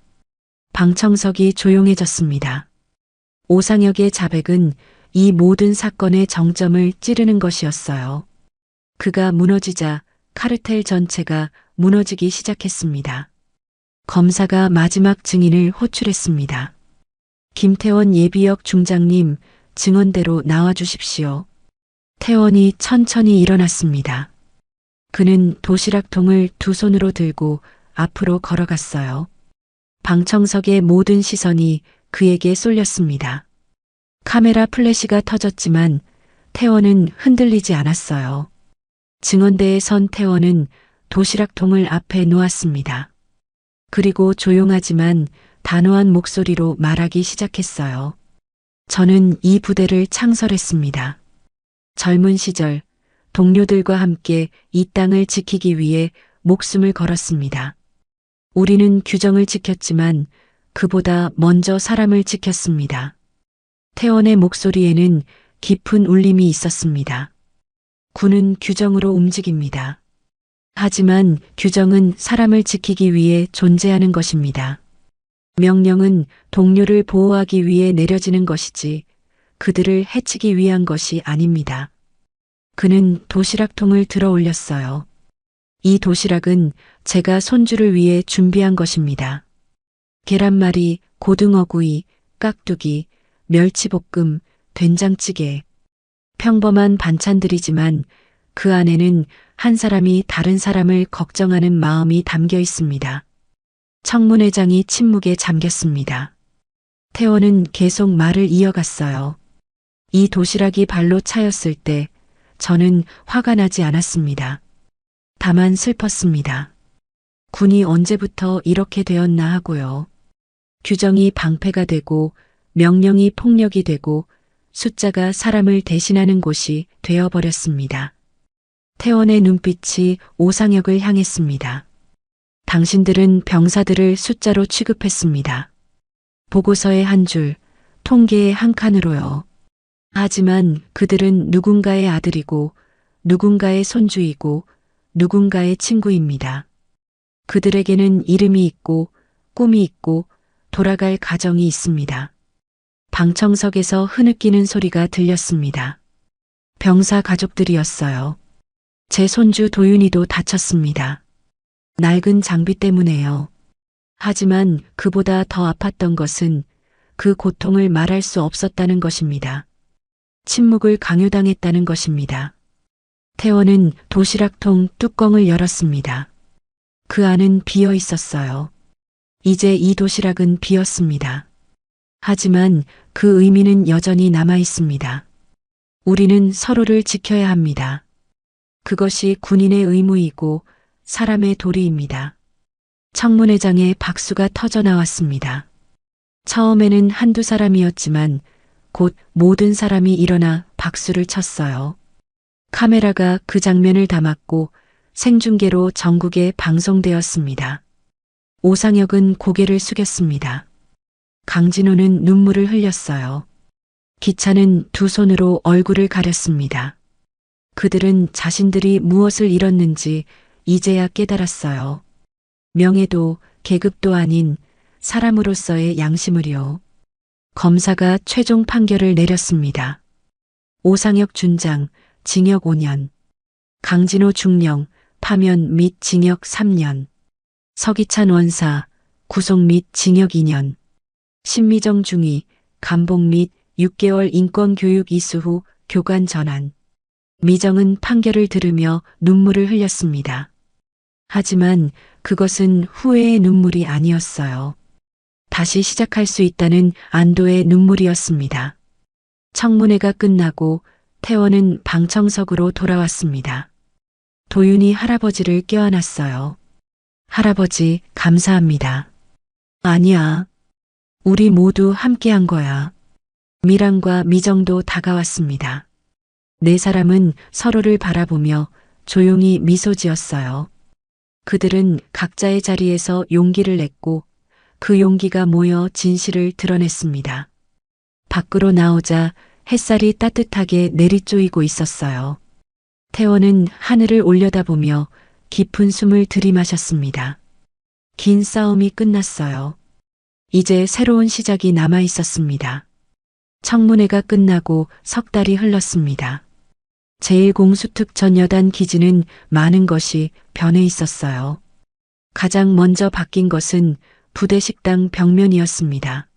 방청석이 조용해졌습니다. 오상혁의 자백은 이 모든 사건의 정점을 찌르는 것이었어요. 그가 무너지자 카르텔 전체가 무너지기 시작했습니다. 검사가 마지막 증인을 호출했습니다. 김태원 예비역 중장님, 증언대로 나와주십시오. 태원이 천천히 일어났습니다. 그는 도시락통을 두 손으로 들고 앞으로 걸어갔어요. 방청석의 모든 시선이 그에게 쏠렸습니다. 카메라 플래시가 터졌지만 태원은 흔들리지 않았어요. 증언대에 선 태원은 도시락통을 앞에 놓았습니다. 그리고 조용하지만 단호한 목소리로 말하기 시작했어요. 저는 이 부대를 창설했습니다. 젊은 시절 동료들과 함께 이 땅을 지키기 위해 목숨을 걸었습니다. 우리는 규정을 지켰지만 그보다 먼저 사람을 지켰습니다. 태원의 목소리에는 깊은 울림이 있었습니다. 군은 규정으로 움직입니다. 하지만 규정은 사람을 지키기 위해 존재하는 것입니다. 명령은 동료를 보호하기 위해 내려지는 것이지 그들을 해치기 위한 것이 아닙니다. 그는 도시락통을 들어 올렸어요. 이 도시락은 제가 손주를 위해 준비한 것입니다. 계란말이, 고등어구이, 깍두기, 멸치볶음, 된장찌개. 평범한 반찬들이지만 그 안에는 한 사람이 다른 사람을 걱정하는 마음이 담겨 있습니다. 청문회장이 침묵에 잠겼습니다. 태원은 계속 말을 이어갔어요. 이 도시락이 발로 차였을 때 저는 화가 나지 않았습니다. 다만 슬펐습니다. 군이 언제부터 이렇게 되었나 하고요. 규정이 방패가 되고 명령이 폭력이 되고 숫자가 사람을 대신하는 곳이 되어버렸습니다. 태원의 눈빛이 오상혁을 향했습니다. 당신들은 병사들을 숫자로 취급했습니다. 보고서의 한 줄, 통계의 한 칸으로요. 하지만 그들은 누군가의 아들이고 누군가의 손주이고 누군가의 친구입니다. 그들에게는 이름이 있고 꿈이 있고 돌아갈 가정이 있습니다. 방청석에서 흐느끼는 소리가 들렸습니다. 병사 가족들이었어요. 제 손주 도윤이도 다쳤습니다. 낡은 장비 때문에요. 하지만 그보다 더 아팠던 것은 그 고통을 말할 수 없었다는 것입니다. 침묵을 강요당했다는 것입니다. 태원은 도시락통 뚜껑을 열었습니다. 그 안은 비어 있었어요. 이제 이 도시락은 비었습니다. 하지만 그 의미는 여전히 남아 있습니다. 우리는 서로를 지켜야 합니다. 그것이 군인의 의무이고 사람의 도리입니다. 청문회장에 박수가 터져 나왔습니다. 처음에는 한두 사람이었지만 곧 모든 사람이 일어나 박수를 쳤어요. 카메라가 그 장면을 담았고 생중계로 전국에 방송되었습니다. 오상혁은 고개를 숙였습니다. 강진호는 눈물을 흘렸어요. 기차는 두 손으로 얼굴을 가렸습니다. 그들은 자신들이 무엇을 잃었는지 이제야 깨달았어요. 명예도 계급도 아닌 사람으로서의 양심을요. 검사가 최종 판결을 내렸습니다. 오상혁 준장, 징역 5년. 강진호 중령, 파면 및 징역 3년. 서기찬 원사, 구속 및 징역 2년. 신미정 중위, 감봉 및 6개월 인권교육 이수 후 교관 전환. 미정은 판결을 들으며 눈물을 흘렸습니다. 하지만 그것은 후회의 눈물이 아니었어요. 다시 시작할 수 있다는 안도의 눈물이었습니다. 청문회가 끝나고 태원은 방청석으로 돌아왔습니다. 도윤이 할아버지를 껴안았어요. 할아버지, 감사합니다. 아니야. 우리 모두 함께한 거야. 미랑과 미정도 다가왔습니다. 네 사람은 서로를 바라보며 조용히 미소 지었어요. 그들은 각자의 자리에서 용기를 냈고 그 용기가 모여 진실을 드러냈습니다. 밖으로 나오자 햇살이 따뜻하게 내리쪼이고 있었어요. 태원은 하늘을 올려다보며 깊은 숨을 들이마셨습니다. 긴 싸움이 끝났어요. 이제 새로운 시작이 남아 있었습니다. 청문회가 끝나고 석 달이 흘렀습니다. 제1공수특 전 여단 기지는 많은 것이 변해 있었어요. 가장 먼저 바뀐 것은 부대 식당 벽면이었습니다.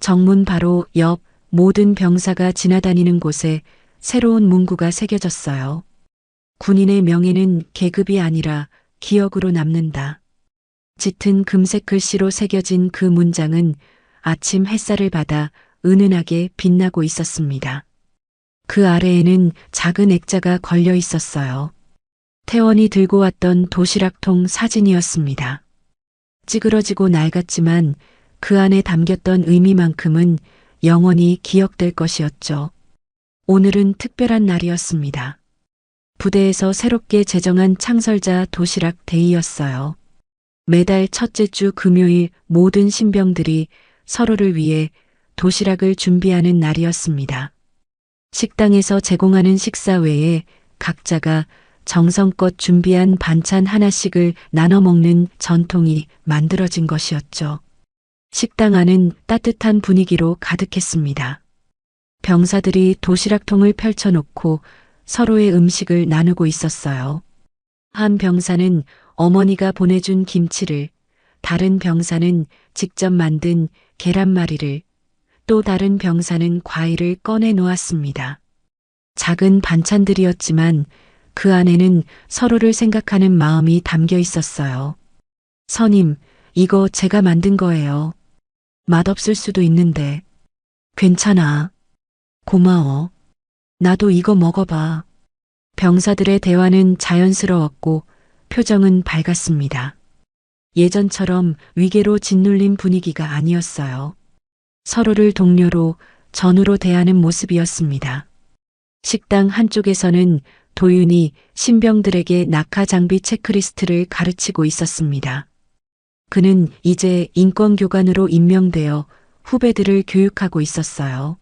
정문 바로 옆 모든 병사가 지나다니는 곳에 새로운 문구가 새겨졌어요. 군인의 명예는 계급이 아니라 기억으로 남는다. 짙은 금색 글씨로 새겨진 그 문장은 아침 햇살을 받아 은은하게 빛나고 있었습니다. 그 아래에는 작은 액자가 걸려 있었어요. 태원이 들고 왔던 도시락통 사진이었습니다. 찌그러지고 낡았지만 그 안에 담겼던 의미만큼은 영원히 기억될 것이었죠. 오늘은 특별한 날이었습니다. 부대에서 새롭게 제정한 창설자 도시락 데이였어요. 매달 첫째 주 금요일 모든 신병들이 서로를 위해 도시락을 준비하는 날이었습니다. 식당에서 제공하는 식사 외에 각자가 정성껏 준비한 반찬 하나씩을 나눠 먹는 전통이 만들어진 것이었죠. 식당 안은 따뜻한 분위기로 가득했습니다. 병사들이 도시락통을 펼쳐놓고 서로의 음식을 나누고 있었어요. 한 병사는 어머니가 보내준 김치를, 다른 병사는 직접 만든 계란말이를, 또 다른 병사는 과일을 꺼내 놓았습니다. 작은 반찬들이었지만 그 안에는 서로를 생각하는 마음이 담겨 있었어요. 선임, 이거 제가 만든 거예요. 맛없을 수도 있는데. 괜찮아. 고마워. 나도 이거 먹어봐. 병사들의 대화는 자연스러웠고 표정은 밝았습니다. 예전처럼 위계로 짓눌린 분위기가 아니었어요. 서로를 동료로, 전우로 대하는 모습이었습니다. 식당 한쪽에서는 도윤이 신병들에게 낙하 장비 체크리스트를 가르치고 있었습니다. 그는 이제 인권교관으로 임명되어 후배들을 교육하고 있었어요.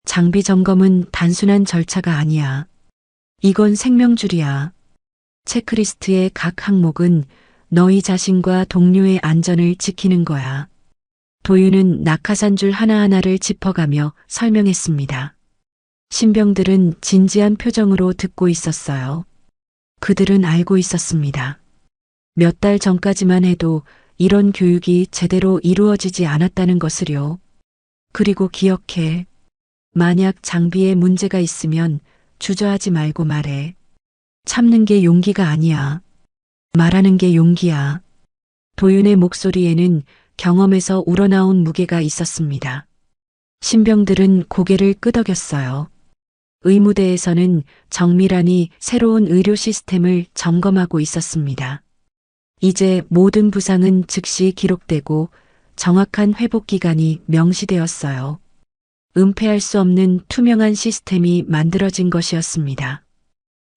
장비 점검은 단순한 절차가 아니야. 이건 생명줄이야. 체크리스트의 각 항목은 너희 자신과 동료의 안전을 지키는 거야. 도윤은 낙하산줄 하나하나를 짚어가며 설명했습니다. 신병들은 진지한 표정으로 듣고 있었어요. 그들은 알고 있었습니다. 몇 달 전까지만 해도 이런 교육이 제대로 이루어지지 않았다는 것을요. 그리고 기억해. 만약 장비에 문제가 있으면 주저하지 말고 말해. 참는 게 용기가 아니야. 말하는 게 용기야. 도윤의 목소리에는 경험에서 우러나온 무게가 있었습니다. 신병들은 고개를 끄덕였어요. 의무대에서는 정밀한이 새로운 의료 시스템을 점검하고 있었습니다. 이제 모든 부상은 즉시 기록되고 정확한 회복 기간이 명시되었어요. 은폐할 수 없는 투명한 시스템이 만들어진 것이었습니다.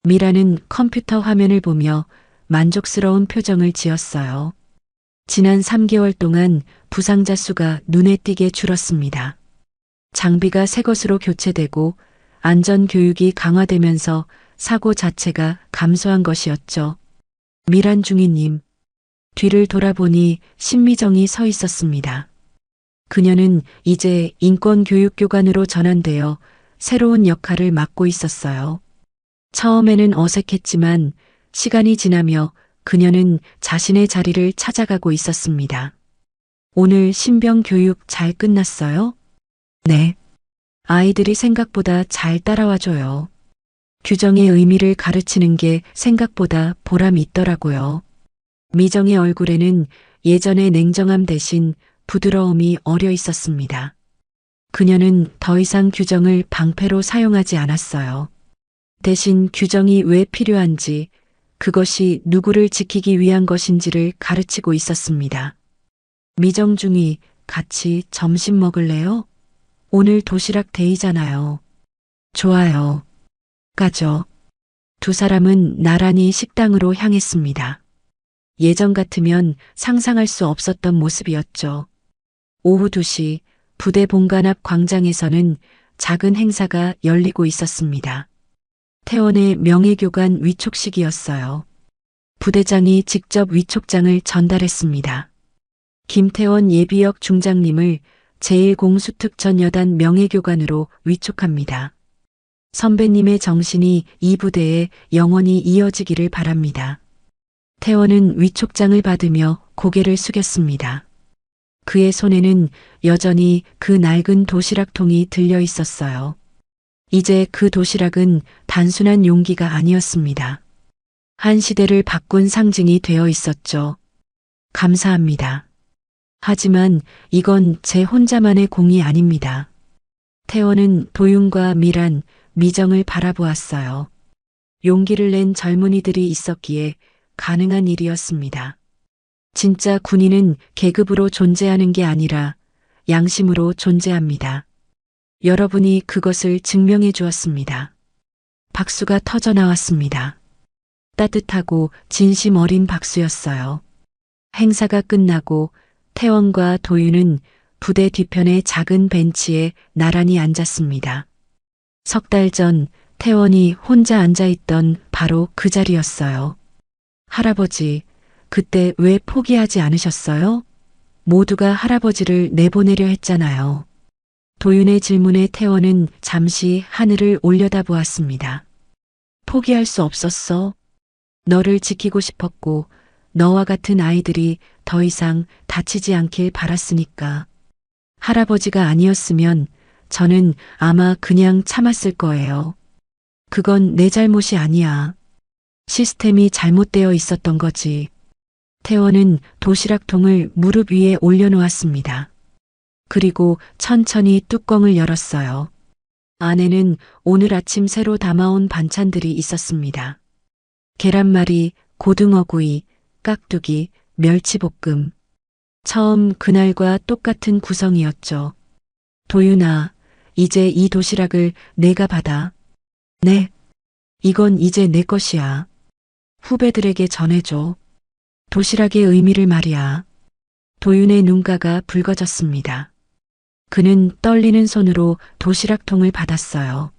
미라는 컴퓨터 화면을 보며 만족스러운 표정을 지었어요. 지난 3개월 동안 부상자 수가 눈에 띄게 줄었습니다. 장비가 새 것으로 교체되고 안전 교육이 강화되면서 사고 자체가 감소한 것이었죠. 미란 중위님. 뒤를 돌아보니 신미정이 서 있었습니다. 그녀는 이제 인권교육교관으로 전환되어 새로운 역할을 맡고 있었어요. 처음에는 어색했지만 시간이 지나며 그녀는 자신의 자리를 찾아가고 있었습니다. 오늘 신병 교육 잘 끝났어요? 네. 아이들이 생각보다 잘 따라와줘요. 규정의 의미를 가르치는 게 생각보다 보람이 있더라고요. 미정의 얼굴에는 예전의 냉정함 대신 부드러움이 어려 있었습니다. 그녀는 더 이상 규정을 방패로 사용하지 않았어요. 대신 규정이 왜 필요한지, 그것이 누구를 지키기 위한 것인지를 가르치고 있었습니다. 미정중이 같이 점심 먹을래요? 오늘 도시락 데이잖아요. 좋아요. 가죠. 두 사람은 나란히 식당으로 향했습니다. 예전 같으면 상상할 수 없었던 모습이었죠. 오후 2시 부대 본관 앞 광장에서는 작은 행사가 열리고 있었습니다. 태원의 명예교관 위촉식이었어요. 부대장이 직접 위촉장을 전달했습니다. 김태원 예비역 중장님을 제1공수특전 여단 명예교관으로 위촉합니다. 선배님의 정신이 이 부대에 영원히 이어지기를 바랍니다. 태원은 위촉장을 받으며 고개를 숙였습니다. 그의 손에는 여전히 그 낡은 도시락통이 들려 있었어요. 이제 그 도시락은 단순한 용기가 아니었습니다. 한 시대를 바꾼 상징이 되어 있었죠. 감사합니다. 하지만 이건 제 혼자만의 공이 아닙니다. 태원은 도윤과 미란, 미정을 바라보았어요. 용기를 낸 젊은이들이 있었기에 가능한 일이었습니다. 진짜 군인은 계급으로 존재하는 게 아니라 양심으로 존재합니다. 여러분이 그것을 증명해 주었습니다. 박수가 터져 나왔습니다. 따뜻하고 진심 어린 박수였어요. 행사가 끝나고 태원과 도윤은 부대 뒤편의 작은 벤치에 나란히 앉았습니다. 석 달 전 태원이 혼자 앉아있던 바로 그 자리였어요. 할아버지, 그때 왜 포기하지 않으셨어요? 모두가 할아버지를 내보내려 했잖아요. 도윤의 질문에 태원은 잠시 하늘을 올려다보았습니다. 포기할 수 없었어. 너를 지키고 싶었고 너와 같은 아이들이 더 이상 다치지 않길 바랐으니까. 할아버지가 아니었으면 저는 아마 그냥 참았을 거예요. 그건 내 잘못이 아니야. 시스템이 잘못되어 있었던 거지. 태원은 도시락통을 무릎 위에 올려놓았습니다. 그리고 천천히 뚜껑을 열었어요. 안에는 오늘 아침 새로 담아온 반찬들이 있었습니다. 계란말이, 고등어구이, 깍두기, 멸치볶음. 처음 그날과 똑같은 구성이었죠. 도윤아, 이제 이 도시락을 내가 받아. 네. 이건 이제 내 것이야. 후배들에게 전해줘. 도시락의 의미를 말이야. 도윤의 눈가가 붉어졌습니다. 그는 떨리는 손으로 도시락통을 받았어요.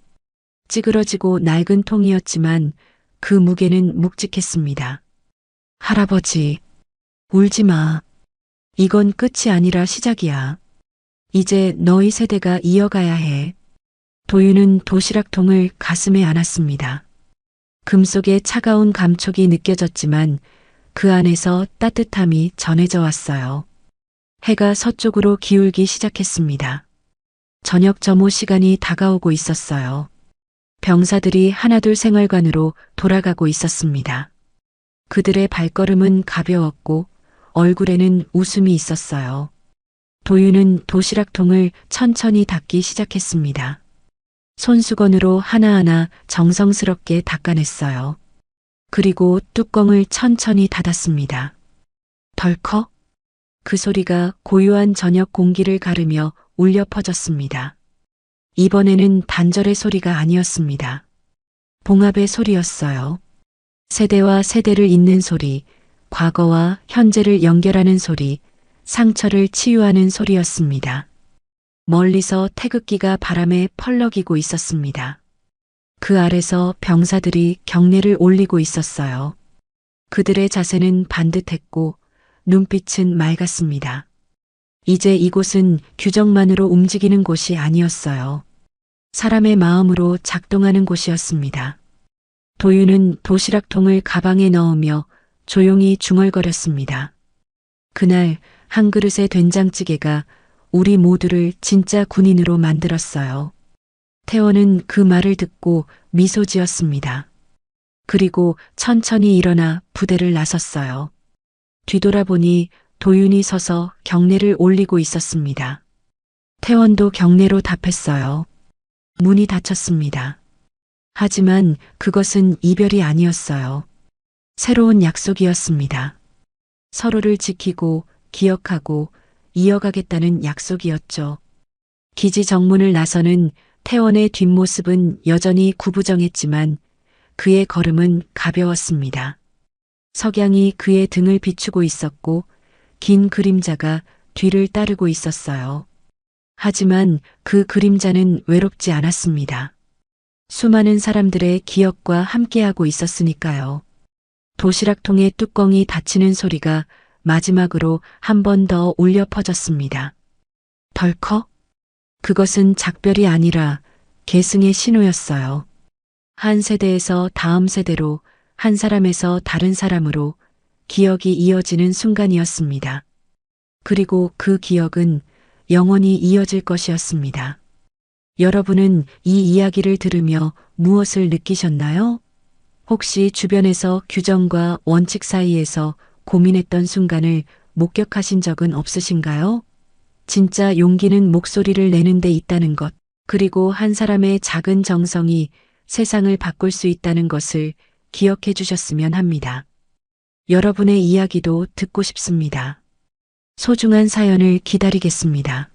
찌그러지고 낡은 통이었지만 그 무게는 묵직했습니다. 할아버지, 울지 마. 이건 끝이 아니라 시작이야. 이제 너희 세대가 이어가야 해. 도윤은 도시락통을 가슴에 안았습니다. 금속의 차가운 감촉이 느껴졌지만 그 안에서 따뜻함이 전해져 왔어요. 해가 서쪽으로 기울기 시작했습니다. 저녁 점호 시간이 다가오고 있었어요. 병사들이 하나둘 생활관으로 돌아가고 있었습니다. 그들의 발걸음은 가벼웠고 얼굴에는 웃음이 있었어요. 도윤은 도시락통을 천천히 닦기 시작했습니다. 손수건으로 하나하나 정성스럽게 닦아냈어요. 그리고 뚜껑을 천천히 닫았습니다. 덜컥? 그 소리가 고요한 저녁 공기를 가르며 울려 퍼졌습니다. 이번에는 단절의 소리가 아니었습니다. 봉합의 소리였어요. 세대와 세대를 잇는 소리, 과거와 현재를 연결하는 소리, 상처를 치유하는 소리였습니다. 멀리서 태극기가 바람에 펄럭이고 있었습니다. 그 아래서 병사들이 경례를 올리고 있었어요. 그들의 자세는 반듯했고 눈빛은 맑았습니다. 이제 이곳은 규정만으로 움직이는 곳이 아니었어요. 사람의 마음으로 작동하는 곳이었습니다. 도윤은 도시락통을 가방에 넣으며 조용히 중얼거렸습니다. 그날 한 그릇의 된장찌개가 우리 모두를 진짜 군인으로 만들었어요. 태원은 그 말을 듣고 미소 지었습니다. 그리고 천천히 일어나 부대를 나섰어요. 뒤돌아보니 도윤이 서서 경례를 올리고 있었습니다. 태원도 경례로 답했어요. 문이 닫혔습니다. 하지만 그것은 이별이 아니었어요. 새로운 약속이었습니다. 서로를 지키고 기억하고 이어가겠다는 약속이었죠. 기지 정문을 나서는 태원의 뒷모습은 여전히 구부정했지만 그의 걸음은 가벼웠습니다. 석양이 그의 등을 비추고 있었고 긴 그림자가 뒤를 따르고 있었어요. 하지만 그 그림자는 외롭지 않았습니다. 수많은 사람들의 기억과 함께하고 있었으니까요. 도시락통의 뚜껑이 닫히는 소리가 마지막으로 한 번 더 울려 퍼졌습니다. 덜컥? 그것은 작별이 아니라 계승의 신호였어요. 한 세대에서 다음 세대로, 한 사람에서 다른 사람으로 기억이 이어지는 순간이었습니다. 그리고 그 기억은 영원히 이어질 것이었습니다. 여러분은 이 이야기를 들으며 무엇을 느끼셨나요? 혹시 주변에서 규정과 원칙 사이에서 고민했던 순간을 목격하신 적은 없으신가요? 진짜 용기는 목소리를 내는 데 있다는 것, 그리고 한 사람의 작은 정성이 세상을 바꿀 수 있다는 것을 기억해 주셨으면 합니다. 여러분의 이야기도 듣고 싶습니다. 소중한 사연을 기다리겠습니다.